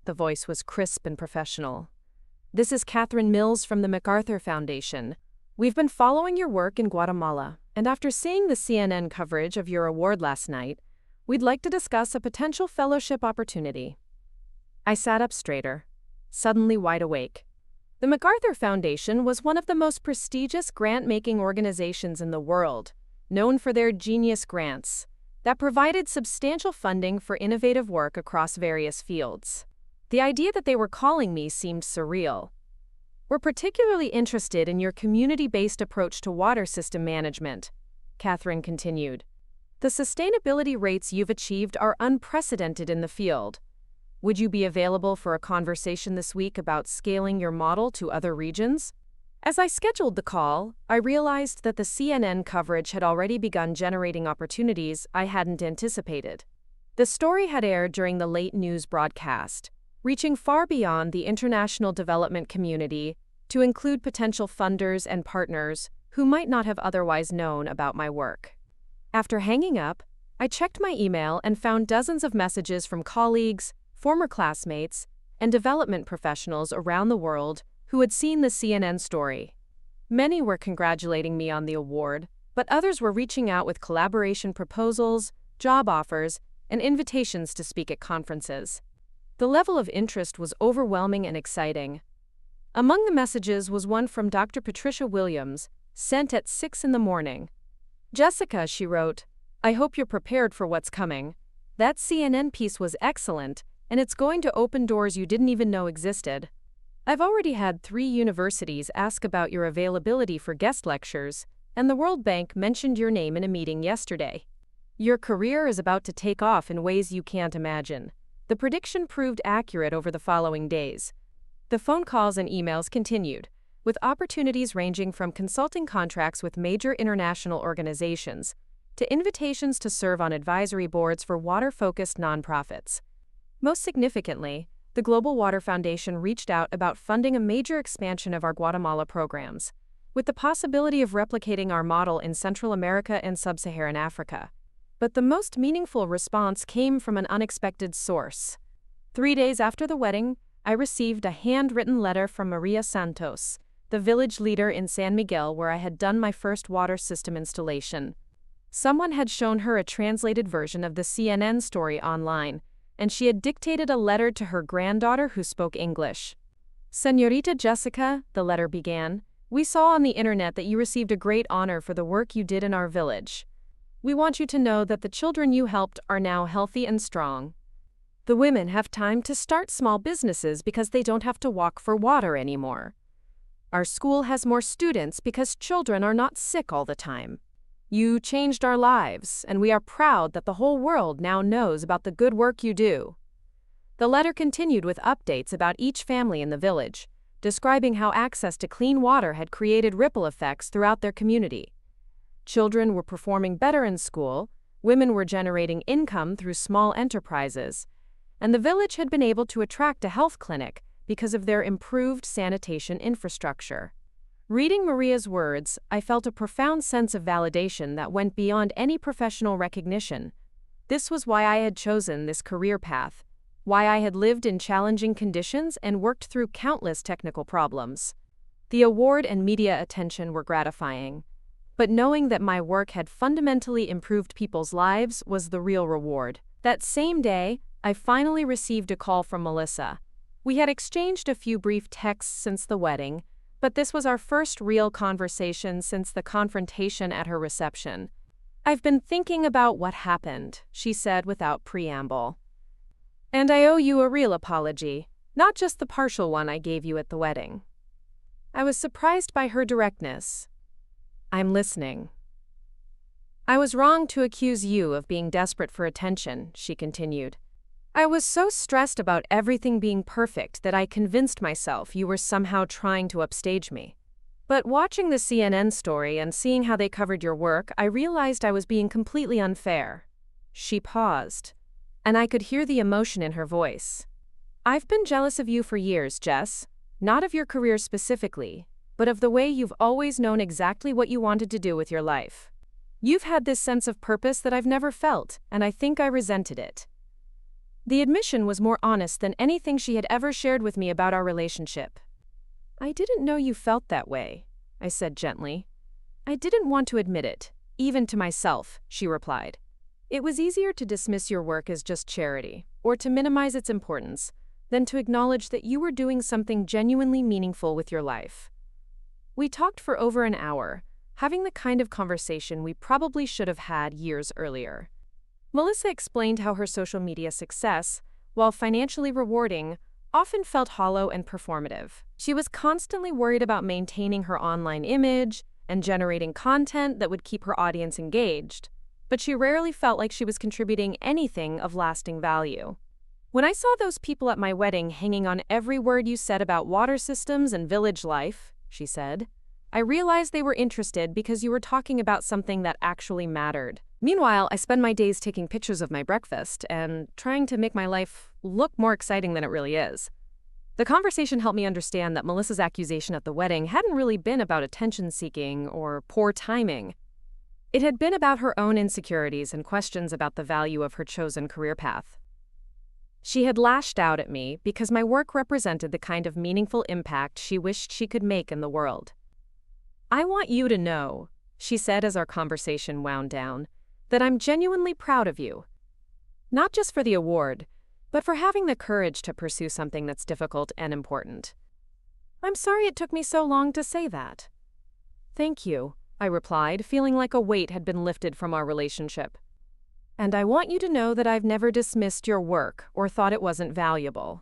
The voice was crisp and professional. "This is Catherine Mills from the MacArthur Foundation. We've been following your work in Guatemala, and after seeing the CNN coverage of your award last night, we'd like to discuss a potential fellowship opportunity." I sat up straighter, suddenly wide awake. The MacArthur Foundation was one of the most prestigious grant-making organizations in the world, known for their genius grants that provided substantial funding for innovative work across various fields. The idea that they were calling me seemed surreal. "We're particularly interested in your community-based approach to water system management," Catherine continued. "The sustainability rates you've achieved are unprecedented in the field. Would you be available for a conversation this week about scaling your model to other regions?" As I scheduled the call, I realized that the CNN coverage had already begun generating opportunities I hadn't anticipated. The story had aired during the late news broadcast, reaching far beyond the international development community to include potential funders and partners who might not have otherwise known about my work. After hanging up, I checked my email and found dozens of messages from colleagues, former classmates, and development professionals around the world who had seen the CNN story. Many were congratulating me on the award, but others were reaching out with collaboration proposals, job offers, and invitations to speak at conferences. The level of interest was overwhelming and exciting. Among the messages was one from Dr. Patricia Williams, sent at 6 in the morning. "Jessica," she wrote, "I hope you're prepared for what's coming. That CNN piece was excellent, and it's going to open doors you didn't even know existed. I've already had 3 universities ask about your availability for guest lectures, and the World Bank mentioned your name in a meeting yesterday. Your career is about to take off in ways you can't imagine." The prediction proved accurate over the following days. The phone calls and emails continued, with opportunities ranging from consulting contracts with major international organizations to invitations to serve on advisory boards for water-focused nonprofits. Most significantly, the Global Water Foundation reached out about funding a major expansion of our Guatemala programs, with the possibility of replicating our model in Central America and Sub-Saharan Africa. But the most meaningful response came from an unexpected source. 3 days after the wedding, I received a handwritten letter from Maria Santos, the village leader in San Miguel where I had done my first water system installation. Someone had shown her a translated version of the CNN story online, and she had dictated a letter to her granddaughter who spoke English. "Señorita Jessica," the letter began, "we saw on the internet that you received a great honor for the work you did in our village. We want you to know that the children you helped are now healthy and strong. The women have time to start small businesses because they don't have to walk for water anymore. Our school has more students because children are not sick all the time. You changed our lives, and we are proud that the whole world now knows about the good work you do." The letter continued with updates about each family in the village, describing how access to clean water had created ripple effects throughout their community. Children were performing better in school, women were generating income through small enterprises, and the village had been able to attract a health clinic because of their improved sanitation infrastructure. Reading Maria's words, I felt a profound sense of validation that went beyond any professional recognition. This was why I had chosen this career path, why I had lived in challenging conditions and worked through countless technical problems. The award and media attention were gratifying, but knowing that my work had fundamentally improved people's lives was the real reward. That same day, I finally received a call from Melissa. We had exchanged a few brief texts since the wedding, but this was our first real conversation since the confrontation at her reception. "I've been thinking about what happened," she said without preamble. "And I owe you a real apology, not just the partial one I gave you at the wedding." I was surprised by her directness. "I'm listening." "I was wrong to accuse you of being desperate for attention," she continued. "I was so stressed about everything being perfect that I convinced myself you were somehow trying to upstage me. But watching the CNN story and seeing how they covered your work, I realized I was being completely unfair." She paused, and I could hear the emotion in her voice. "I've been jealous of you for years, Jess, not of your career specifically, but of the way you've always known exactly what you wanted to do with your life. You've had this sense of purpose that I've never felt, and I think I resented it." The admission was more honest than anything she had ever shared with me about our relationship. "I didn't know you felt that way," I said gently. "I didn't want to admit it, even to myself," she replied. "It was easier to dismiss your work as just charity, or to minimize its importance, than to acknowledge that you were doing something genuinely meaningful with your life." We talked for over an hour, having the kind of conversation we probably should have had years earlier. Melissa explained how her social media success, while financially rewarding, often felt hollow and performative. She was constantly worried about maintaining her online image and generating content that would keep her audience engaged, but she rarely felt like she was contributing anything of lasting value. "When I saw those people at my wedding hanging on every word you said about water systems and village life," she said, "I realized they were interested because you were talking about something that actually mattered. Meanwhile, I spend my days taking pictures of my breakfast and trying to make my life look more exciting than it really is." The conversation helped me understand that Melissa's accusation at the wedding hadn't really been about attention-seeking or poor timing. It had been about her own insecurities and questions about the value of her chosen career path. She had lashed out at me because my work represented the kind of meaningful impact she wished she could make in the world. "I want you to know," she said as our conversation wound down, "that I'm genuinely proud of you. Not just for the award, but for having the courage to pursue something that's difficult and important." "I'm sorry it took me so long to say that." "Thank you," I replied, feeling like a weight had been lifted from our relationship. "And I want you to know that I've never dismissed your work or thought it wasn't valuable.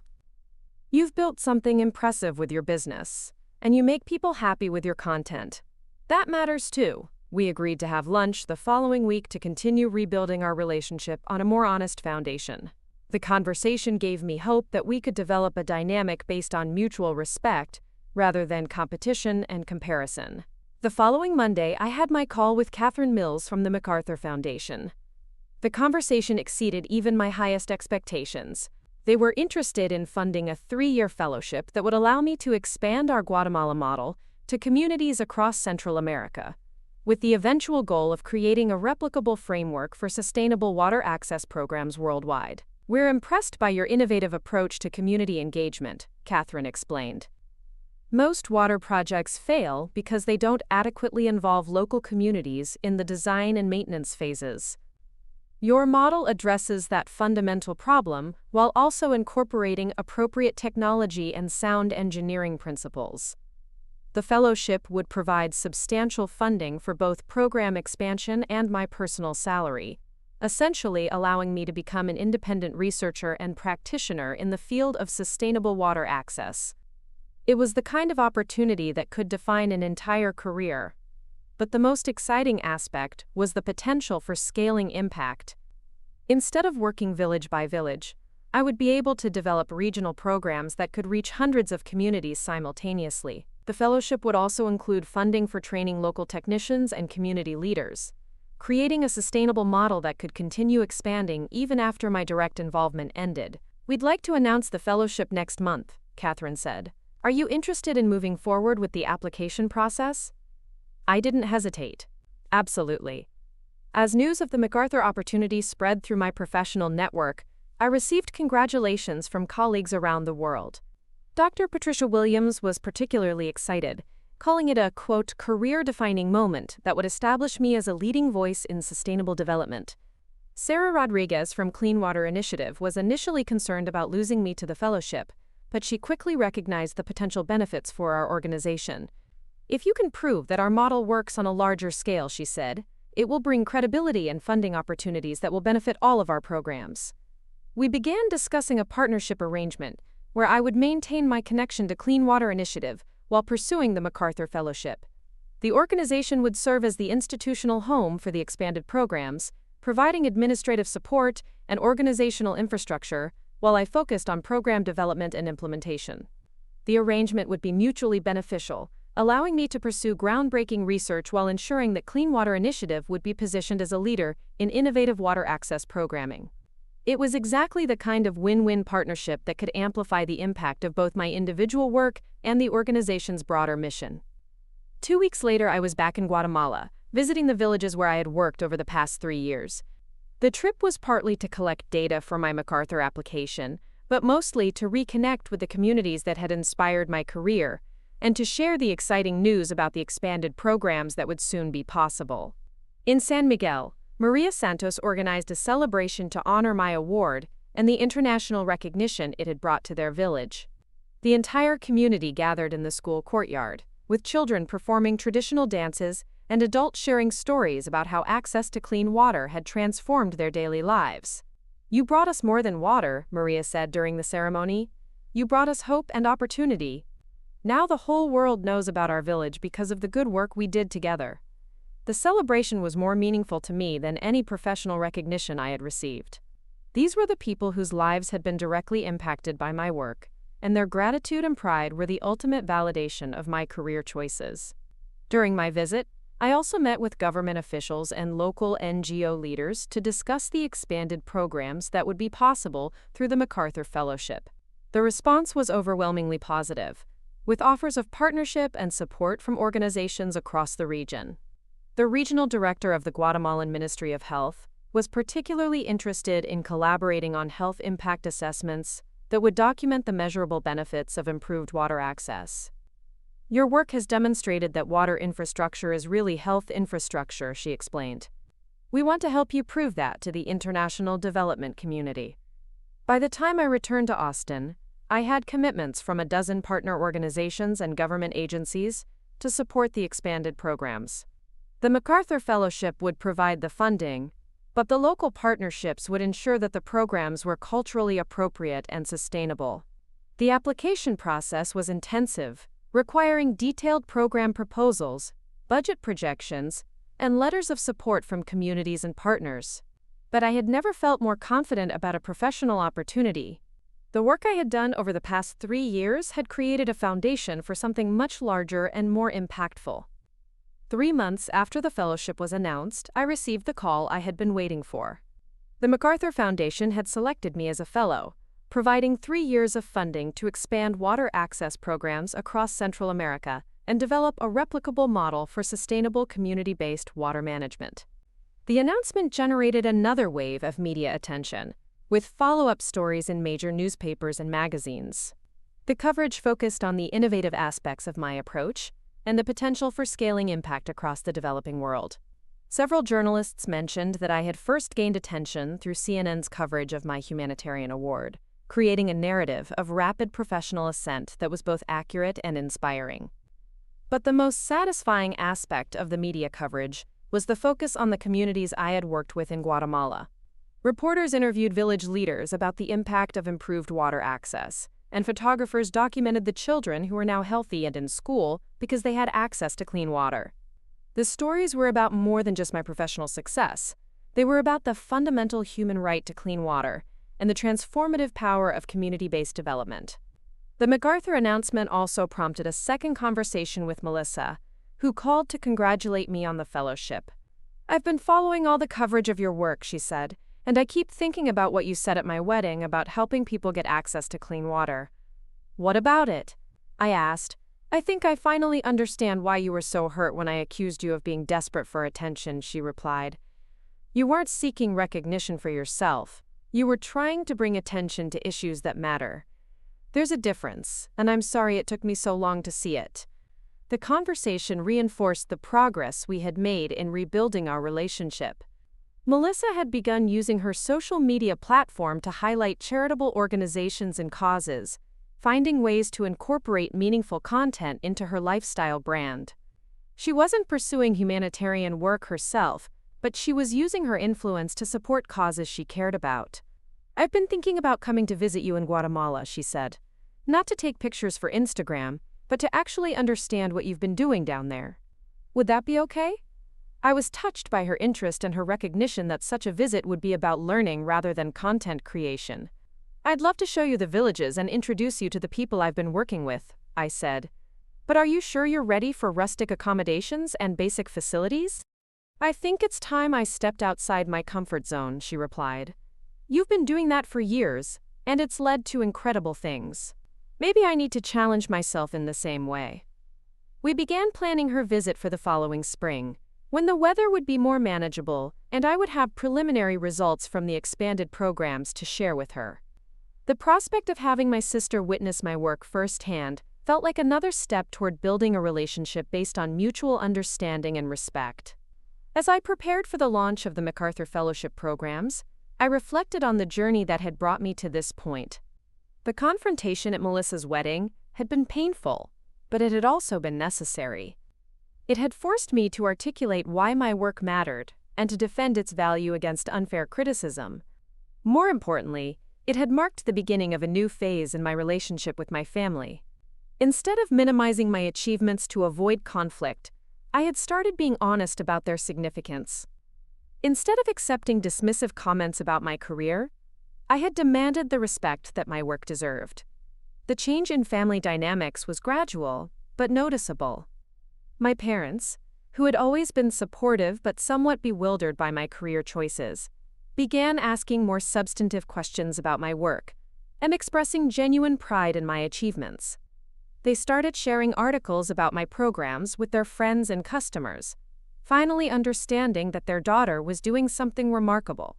You've built something impressive with your business, and you make people happy with your content. That matters too." We agreed to have lunch the following week to continue rebuilding our relationship on a more honest foundation. The conversation gave me hope that we could develop a dynamic based on mutual respect rather than competition and comparison. The following Monday, I had my call with Catherine Mills from the MacArthur Foundation. The conversation exceeded even my highest expectations. They were interested in funding a 3-year fellowship that would allow me to expand our Guatemala model to communities across Central America, with the eventual goal of creating a replicable framework for sustainable water access programs worldwide. "We're impressed by your innovative approach to community engagement," Catherine explained. "Most water projects fail because they don't adequately involve local communities in the design and maintenance phases. Your model addresses that fundamental problem while also incorporating appropriate technology and sound engineering principles." The fellowship would provide substantial funding for both program expansion and my personal salary, essentially allowing me to become an independent researcher and practitioner in the field of sustainable water access. It was the kind of opportunity that could define an entire career. but the most exciting aspect was the potential for scaling impact. Instead of working village by village, I would be able to develop regional programs that could reach hundreds of communities simultaneously. The fellowship would also include funding for training local technicians and community leaders, creating a sustainable model that could continue expanding even after my direct involvement ended. "We'd like to announce the fellowship next month," Catherine said. "Are you interested in moving forward with the application process?" I didn't hesitate. Absolutely. As news of the MacArthur opportunity spread through my professional network, I received congratulations from colleagues around the world. Dr. Patricia Williams was particularly excited, calling it a, quote, career-defining moment that would establish me as a leading voice in sustainable development. Sarah Rodriguez from Clean Water Initiative was initially concerned about losing me to the fellowship, but she quickly recognized the potential benefits for our organization. "If you can prove that our model works on a larger scale," she said, "it will bring credibility and funding opportunities that will benefit all of our programs." We began discussing a partnership arrangement where I would maintain my connection to Clean Water Initiative while pursuing the MacArthur Fellowship. The organization would serve as the institutional home for the expanded programs, providing administrative support and organizational infrastructure while I focused on program development and implementation. The arrangement would be mutually beneficial, allowing me to pursue groundbreaking research while ensuring that Clean Water Initiative would be positioned as a leader in innovative water access programming. It was exactly the kind of win-win partnership that could amplify the impact of both my individual work and the organization's broader mission. 2 weeks later, I was back in Guatemala, visiting the villages where I had worked over the past 3 years. The trip was partly to collect data for my MacArthur application, but mostly to reconnect with the communities that had inspired my career, and to share the exciting news about the expanded programs that would soon be possible. In San Miguel, Maria Santos organized a celebration to honor my award and the international recognition it had brought to their village. The entire community gathered in the school courtyard, with children performing traditional dances and adults sharing stories about how access to clean water had transformed their daily lives. "You brought us more than water," Maria said during the ceremony. "You brought us hope and opportunity. Now the whole world knows about our village because of the good work we did together." The celebration was more meaningful to me than any professional recognition I had received. These were the people whose lives had been directly impacted by my work, and their gratitude and pride were the ultimate validation of my career choices. During my visit, I also met with government officials and local NGO leaders to discuss the expanded programs that would be possible through the MacArthur Fellowship. The response was overwhelmingly positive, with offers of partnership and support from organizations across the region. The regional director of the Guatemalan Ministry of Health was particularly interested in collaborating on health impact assessments that would document the measurable benefits of improved water access. "Your work has demonstrated that water infrastructure is really health infrastructure," she explained. "We want to help you prove that to the international development community." By the time I returned to Austin, I had commitments from a dozen partner organizations and government agencies to support the expanded programs. The MacArthur Fellowship would provide the funding, but the local partnerships would ensure that the programs were culturally appropriate and sustainable. The application process was intensive, requiring detailed program proposals, budget projections, and letters of support from communities and partners. But I had never felt more confident about a professional opportunity. The work I had done over the past 3 years had created a foundation for something much larger and more impactful. 3 months after the fellowship was announced, I received the call I had been waiting for. The MacArthur Foundation had selected me as a fellow, providing 3 years of funding to expand water access programs across Central America and develop a replicable model for sustainable community-based water management. The announcement generated another wave of media attention, with follow-up stories in major newspapers and magazines. The coverage focused on the innovative aspects of my approach and the potential for scaling impact across the developing world. Several journalists mentioned that I had first gained attention through CNN's coverage of my humanitarian award, creating a narrative of rapid professional ascent that was both accurate and inspiring. But the most satisfying aspect of the media coverage was the focus on the communities I had worked with in Guatemala. Reporters interviewed village leaders about the impact of improved water access, and photographers documented the children who were now healthy and in school because they had access to clean water. The stories were about more than just my professional success. They were about the fundamental human right to clean water and the transformative power of community-based development. The MacArthur announcement also prompted a second conversation with Melissa, who called to congratulate me on the fellowship. "I've been following all the coverage of your work," she said, "and I keep thinking about what you said at my wedding about helping people get access to clean water." "What about it?" I asked. "I think I finally understand why you were so hurt when I accused you of being desperate for attention," she replied. "You weren't seeking recognition for yourself. You were trying to bring attention to issues that matter. There's a difference, and I'm sorry it took me so long to see it." The conversation reinforced the progress we had made in rebuilding our relationship. Melissa had begun using her social media platform to highlight charitable organizations and causes, finding ways to incorporate meaningful content into her lifestyle brand. She wasn't pursuing humanitarian work herself, but she was using her influence to support causes she cared about. "I've been thinking about coming to visit you in Guatemala," she said. "Not to take pictures for Instagram, but to actually understand what you've been doing down there. Would that be okay?" I was touched by her interest and her recognition that such a visit would be about learning rather than content creation. "I'd love to show you the villages and introduce you to the people I've been working with," I said. "But are you sure you're ready for rustic accommodations and basic facilities?" "I think it's time I stepped outside my comfort zone," she replied. "You've been doing that for years, and it's led to incredible things. Maybe I need to challenge myself in the same way." We began planning her visit for the following spring, when the weather would be more manageable and I would have preliminary results from the expanded programs to share with her. The prospect of having my sister witness my work firsthand felt like another step toward building a relationship based on mutual understanding and respect. As I prepared for the launch of the MacArthur Fellowship programs, I reflected on the journey that had brought me to this point. The confrontation at Melissa's wedding had been painful, but it had also been necessary. It had forced me to articulate why my work mattered and to defend its value against unfair criticism. More importantly, it had marked the beginning of a new phase in my relationship with my family. Instead of minimizing my achievements to avoid conflict, I had started being honest about their significance. Instead of accepting dismissive comments about my career, I had demanded the respect that my work deserved. The change in family dynamics was gradual, but noticeable. My parents, who had always been supportive but somewhat bewildered by my career choices, began asking more substantive questions about my work and expressing genuine pride in my achievements. They started sharing articles about my programs with their friends and customers, finally understanding that their daughter was doing something remarkable.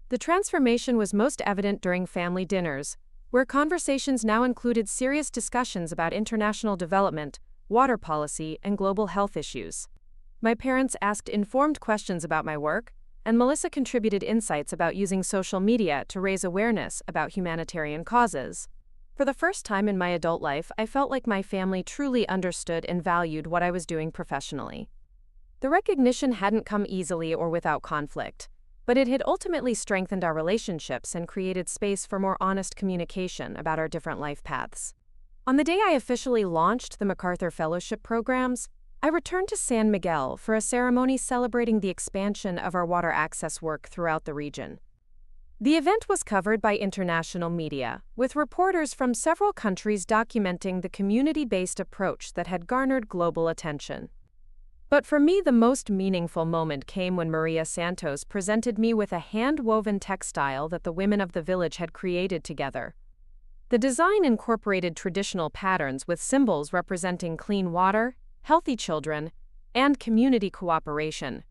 The transformation was most evident during family dinners, where conversations now included serious discussions about international development, water policy, and global health issues. My parents asked informed questions about my work, and Melissa contributed insights about using social media to raise awareness about humanitarian causes. For the first time in my adult life, I felt like my family truly understood and valued what I was doing professionally. The recognition hadn't come easily or without conflict, but it had ultimately strengthened our relationships and created space for more honest communication about our different life paths. On the day I officially launched the MacArthur Fellowship programs, I returned to San Miguel for a ceremony celebrating the expansion of our water access work throughout the region. The event was covered by international media, with reporters from several countries documenting the community-based approach that had garnered global attention. But for me, the most meaningful moment came when Maria Santos presented me with a hand-woven textile that the women of the village had created together. The design incorporated traditional patterns with symbols representing clean water, healthy children, and community cooperation.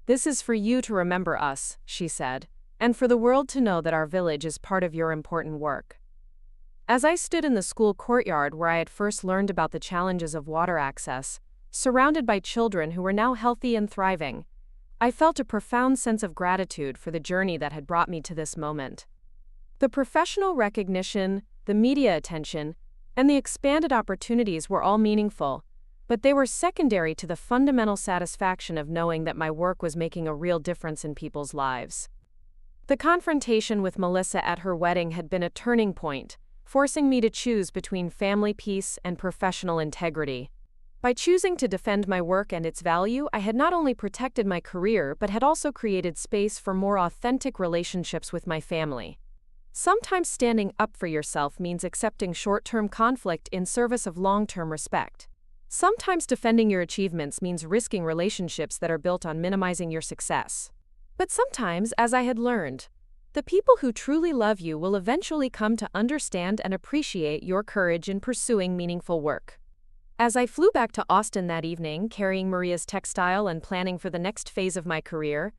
"This is for you to remember us," she said, "and for the world to know that our village is part of your important work." As I stood in the school courtyard where I had first learned about the challenges of water access, surrounded by children who were now healthy and thriving, I felt a profound sense of gratitude for the journey that had brought me to this moment. The professional recognition, the media attention, and the expanded opportunities were all meaningful, but they were secondary to the fundamental satisfaction of knowing that my work was making a real difference in people's lives. The confrontation with Melissa at her wedding had been a turning point, forcing me to choose between family peace and professional integrity. By choosing to defend my work and its value, I had not only protected my career but had also created space for more authentic relationships with my family. Sometimes standing up for yourself means accepting short-term conflict in service of long-term respect. Sometimes defending your achievements means risking relationships that are built on minimizing your success. But sometimes, as I had learned, the people who truly love you will eventually come to understand and appreciate your courage in pursuing meaningful work. As I flew back to Austin that evening, carrying Maria's textile and planning for the next phase of my career,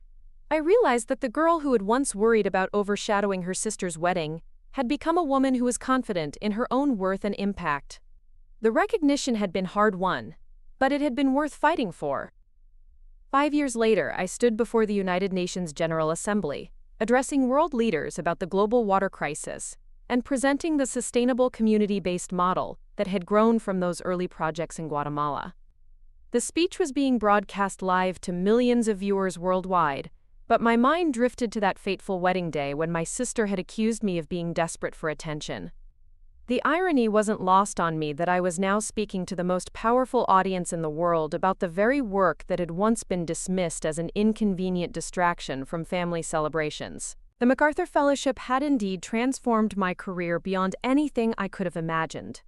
I realized that the girl who had once worried about overshadowing her sister's wedding had become a woman who was confident in her own worth and impact. The recognition had been hard-won, but it had been worth fighting for. 5 years later, I stood before the United Nations General Assembly, addressing world leaders about the global water crisis and presenting the sustainable community-based model that had grown from those early projects in Guatemala. The speech was being broadcast live to millions of viewers worldwide, but my mind drifted to that fateful wedding day when my sister had accused me of being desperate for attention. The irony wasn't lost on me that I was now speaking to the most powerful audience in the world about the very work that had once been dismissed as an inconvenient distraction from family celebrations. The MacArthur Fellowship had indeed transformed my career beyond anything I could have imagined,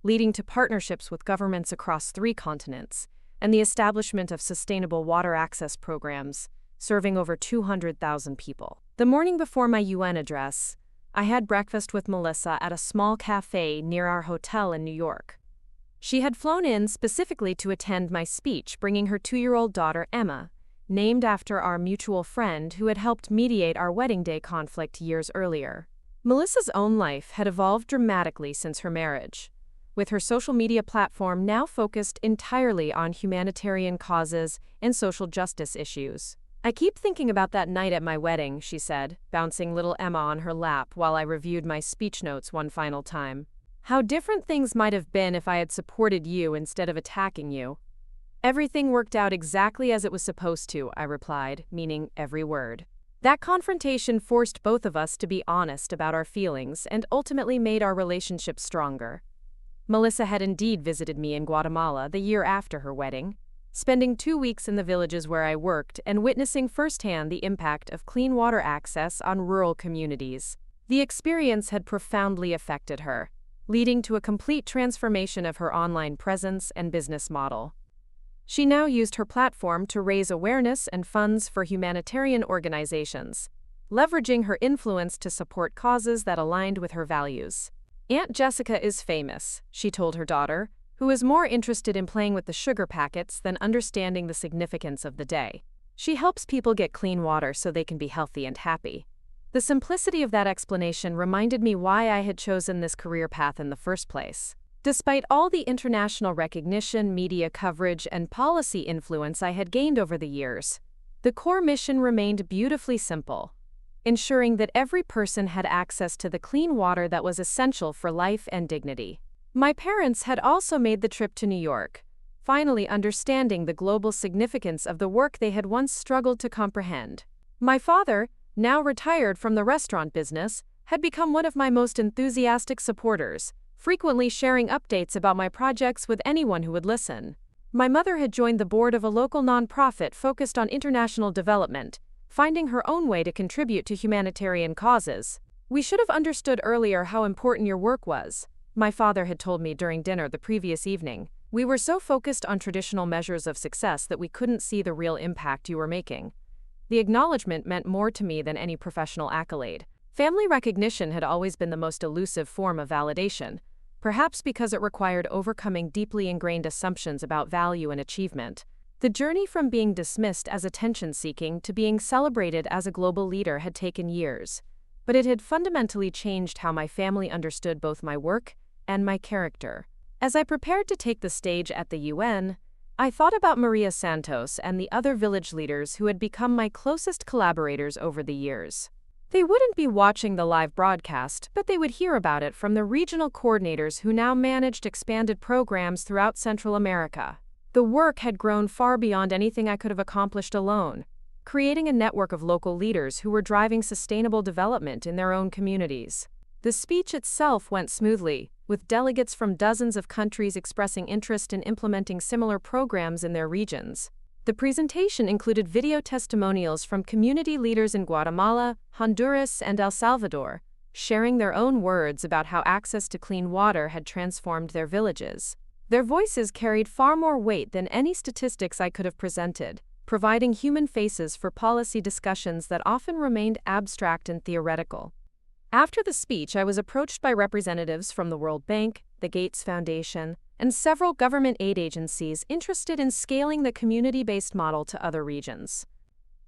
leading to partnerships with governments across 3 continents and the establishment of sustainable water access programs, serving over 200,000 people. The morning before my UN address, I had breakfast with Melissa at a small cafe near our hotel in New York. She had flown in specifically to attend my speech, bringing her 2-year-old daughter, Emma, named after our mutual friend who had helped mediate our wedding day conflict years earlier. Melissa's own life had evolved dramatically since her marriage, with her social media platform now focused entirely on humanitarian causes and social justice issues. "I keep thinking about that night at my wedding," she said, bouncing little Emma on her lap while I reviewed my speech notes one final time. "How different things might have been if I had supported you instead of attacking you." "Everything worked out exactly as it was supposed to," I replied, meaning every word. That confrontation forced both of us to be honest about our feelings and ultimately made our relationship stronger. Melissa had indeed visited me in Guatemala the year after her wedding, spending 2 weeks in the villages where I worked and witnessing firsthand the impact of clean water access on rural communities. The experience had profoundly affected her, leading to a complete transformation of her online presence and business model. She now used her platform to raise awareness and funds for humanitarian organizations, leveraging her influence to support causes that aligned with her values. "Aunt Jessica is famous," she told her daughter, who was more interested in playing with the sugar packets than understanding the significance of the day. "She helps people get clean water so they can be healthy and happy." The simplicity of that explanation reminded me why I had chosen this career path in the first place. Despite all the international recognition, media coverage, and policy influence I had gained over the years, the core mission remained beautifully simple: ensuring that every person had access to the clean water that was essential for life and dignity. My parents had also made the trip to New York, finally understanding the global significance of the work they had once struggled to comprehend. My father, now retired from the restaurant business, had become one of my most enthusiastic supporters, frequently sharing updates about my projects with anyone who would listen. My mother had joined the board of a local nonprofit focused on international development, finding her own way to contribute to humanitarian causes. "We should have understood earlier how important your work was," my father had told me during dinner the previous evening. "We were so focused on traditional measures of success that we couldn't see the real impact you were making." The acknowledgement meant more to me than any professional accolade. Family recognition had always been the most elusive form of validation, perhaps because it required overcoming deeply ingrained assumptions about value and achievement. The journey from being dismissed as attention-seeking to being celebrated as a global leader had taken years, but it had fundamentally changed how my family understood both my work and my character. As I prepared to take the stage at the UN, I thought about Maria Santos and the other village leaders who had become my closest collaborators over the years. They wouldn't be watching the live broadcast, but they would hear about it from the regional coordinators who now managed expanded programs throughout Central America. The work had grown far beyond anything I could have accomplished alone, creating a network of local leaders who were driving sustainable development in their own communities. The speech itself went smoothly, with delegates from dozens of countries expressing interest in implementing similar programs in their regions. The presentation included video testimonials from community leaders in Guatemala, Honduras, and El Salvador, sharing their own words about how access to clean water had transformed their villages. Their voices carried far more weight than any statistics I could have presented, providing human faces for policy discussions that often remained abstract and theoretical. After the speech, I was approached by representatives from the World Bank, the Gates Foundation, and several government aid agencies interested in scaling the community-based model to other regions.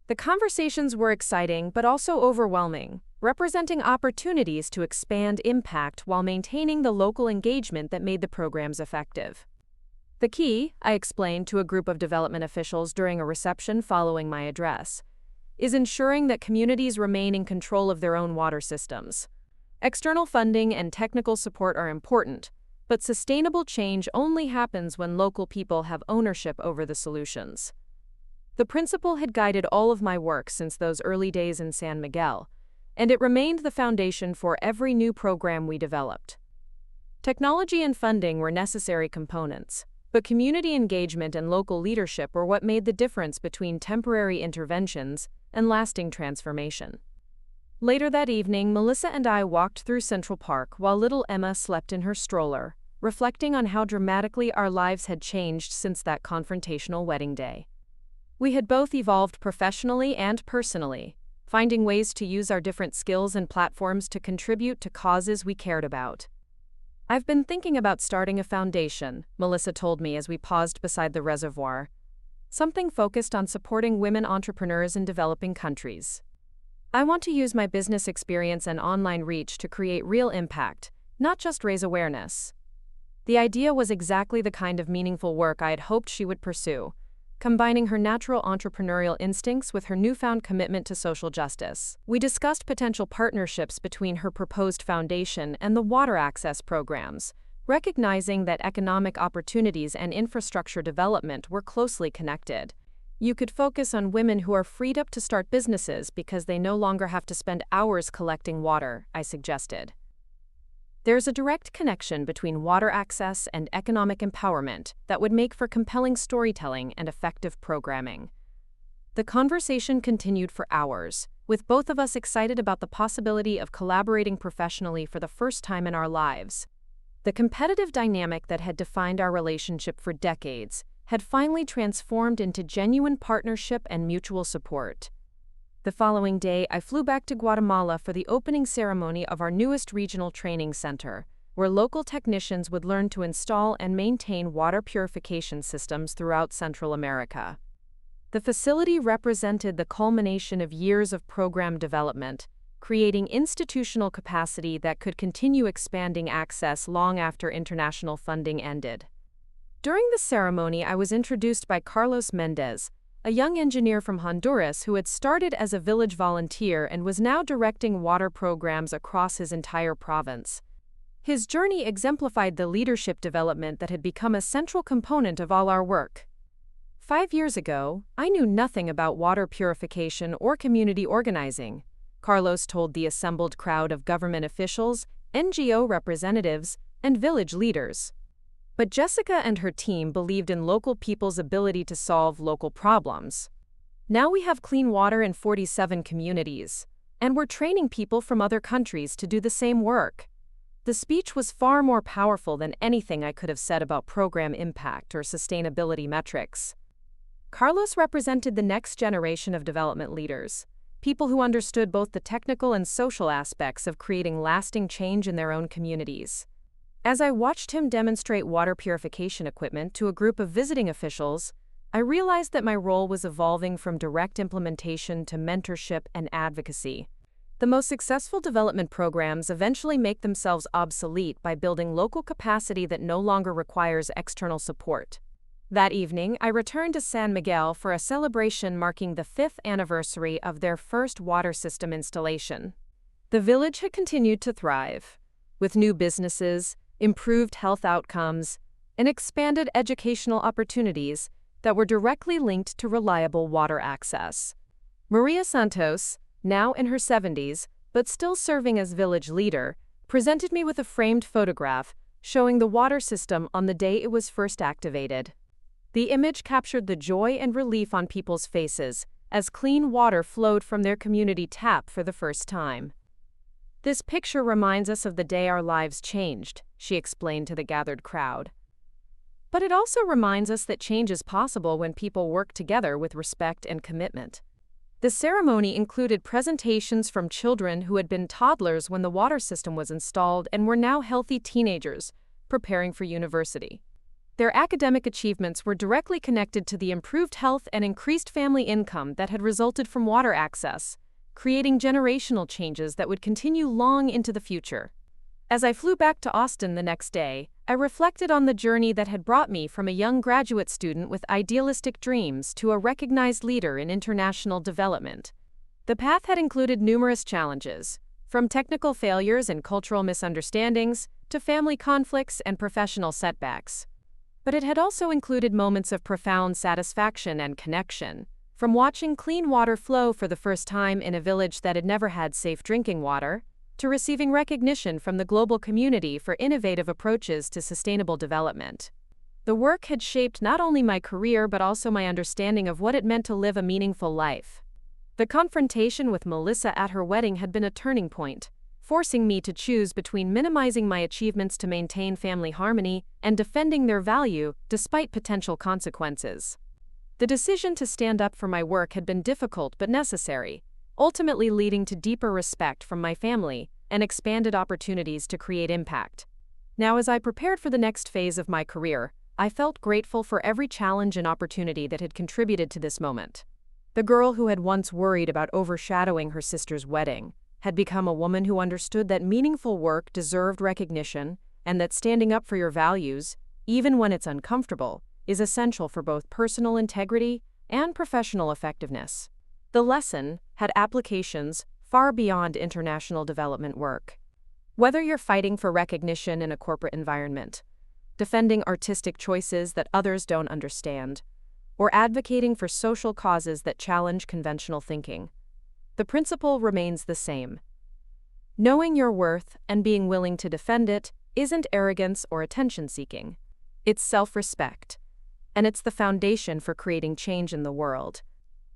The conversations were exciting but also overwhelming, representing opportunities to expand impact while maintaining the local engagement that made the programs effective. The key, I explained to a group of development officials during a reception following my address, is ensuring that communities remain in control of their own water systems. External funding and technical support are important, but sustainable change only happens when local people have ownership over the solutions. The principle had guided all of my work since those early days in San Miguel, and it remained the foundation for every new program we developed. Technology and funding were necessary components, but community engagement and local leadership were what made the difference between temporary interventions and lasting transformation. Later that evening, Melissa and I walked through Central Park while little Emma slept in her stroller, reflecting on how dramatically our lives had changed since that confrontational wedding day. We had both evolved professionally and personally, finding ways to use our different skills and platforms to contribute to causes we cared about. "I've been thinking about starting a foundation," Melissa told me as we paused beside the reservoir. "Something focused on supporting women entrepreneurs in developing countries. I want to use my business experience and online reach to create real impact, not just raise awareness." The idea was exactly the kind of meaningful work I had hoped she would pursue, combining her natural entrepreneurial instincts with her newfound commitment to social justice. We discussed potential partnerships between her proposed foundation and the water access programs, recognizing that economic opportunities and infrastructure development were closely connected. "You could focus on women who are freed up to start businesses because they no longer have to spend hours collecting water," I suggested. "There's a direct connection between water access and economic empowerment that would make for compelling storytelling and effective programming." The conversation continued for hours, with both of us excited about the possibility of collaborating professionally for the first time in our lives. The competitive dynamic that had defined our relationship for decades had finally transformed into genuine partnership and mutual support. The following day, I flew back to Guatemala for the opening ceremony of our newest regional training center, where local technicians would learn to install and maintain water purification systems throughout Central America. The facility represented the culmination of years of program development, creating institutional capacity that could continue expanding access long after international funding ended. During the ceremony, I was introduced by Carlos Mendez, a young engineer from Honduras who had started as a village volunteer and was now directing water programs across his entire province. His journey exemplified the leadership development that had become a central component of all our work. 5 years ago, I knew nothing about water purification or community organizing, Carlos told the assembled crowd of government officials, NGO representatives, and village leaders. But Jessica and her team believed in local people's ability to solve local problems. "Now we have clean water in 47 communities, and we're training people from other countries to do the same work." The speech was far more powerful than anything I could have said about program impact or sustainability metrics. Carlos represented the next generation of development leaders, people who understood both the technical and social aspects of creating lasting change in their own communities. As I watched him demonstrate water purification equipment to a group of visiting officials, I realized that my role was evolving from direct implementation to mentorship and advocacy. The most successful development programs eventually make themselves obsolete by building local capacity that no longer requires external support. That evening, I returned to San Miguel for a celebration marking the 5th anniversary of their first water system installation. The village had continued to thrive, with new businesses, improved health outcomes, and expanded educational opportunities that were directly linked to reliable water access. Maria Santos, now in her 70s, but still serving as village leader, presented me with a framed photograph showing the water system on the day it was first activated. The image captured the joy and relief on people's faces as clean water flowed from their community tap for the first time. "This picture reminds us of the day our lives changed," she explained to the gathered crowd. "But it also reminds us that change is possible when people work together with respect and commitment." The ceremony included presentations from children who had been toddlers when the water system was installed and were now healthy teenagers preparing for university. Their academic achievements were directly connected to the improved health and increased family income that had resulted from water access, creating generational changes that would continue long into the future. As I flew back to Austin the next day, I reflected on the journey that had brought me from a young graduate student with idealistic dreams to a recognized leader in international development. The path had included numerous challenges, from technical failures and cultural misunderstandings to family conflicts and professional setbacks. But it had also included moments of profound satisfaction and connection, from watching clean water flow for the first time in a village that had never had safe drinking water, to receiving recognition from the global community for innovative approaches to sustainable development. The work had shaped not only my career but also my understanding of what it meant to live a meaningful life. The confrontation with Melissa at her wedding had been a turning point, forcing me to choose between minimizing my achievements to maintain family harmony and defending their value despite potential consequences. The decision to stand up for my work had been difficult but necessary, ultimately leading to deeper respect from my family and expanded opportunities to create impact. Now, as I prepared for the next phase of my career, I felt grateful for every challenge and opportunity that had contributed to this moment. The girl who had once worried about overshadowing her sister's wedding had become a woman who understood that meaningful work deserved recognition and that standing up for your values, even when it's uncomfortable, is essential for both personal integrity and professional effectiveness. The lesson had applications far beyond international development work. Whether you're fighting for recognition in a corporate environment, defending artistic choices that others don't understand, or advocating for social causes that challenge conventional thinking, the principle remains the same. Knowing your worth and being willing to defend it isn't arrogance or attention-seeking. It's self-respect, and it's the foundation for creating change in the world.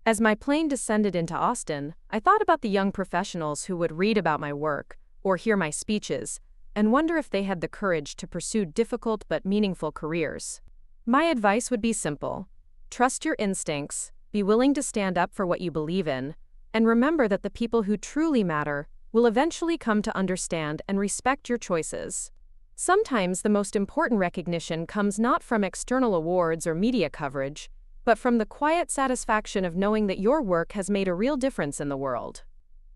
As my plane descended into Austin, I thought about the young professionals who would read about my work or hear my speeches and wonder if they had the courage to pursue difficult but meaningful careers. My advice would be simple: trust your instincts, be willing to stand up for what you believe in, and remember that the people who truly matter will eventually come to understand and respect your choices. Sometimes the most important recognition comes not from external awards or media coverage, but from the quiet satisfaction of knowing that your work has made a real difference in the world.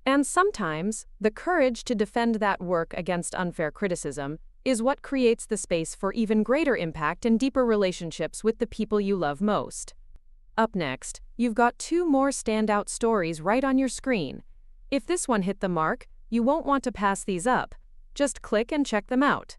And sometimes, the courage to defend that work against unfair criticism is what creates the space for even greater impact and deeper relationships with the people you love most. Up next, you've got two more standout stories right on your screen. If this one hit the mark, you won't want to pass these up. Just click and check them out.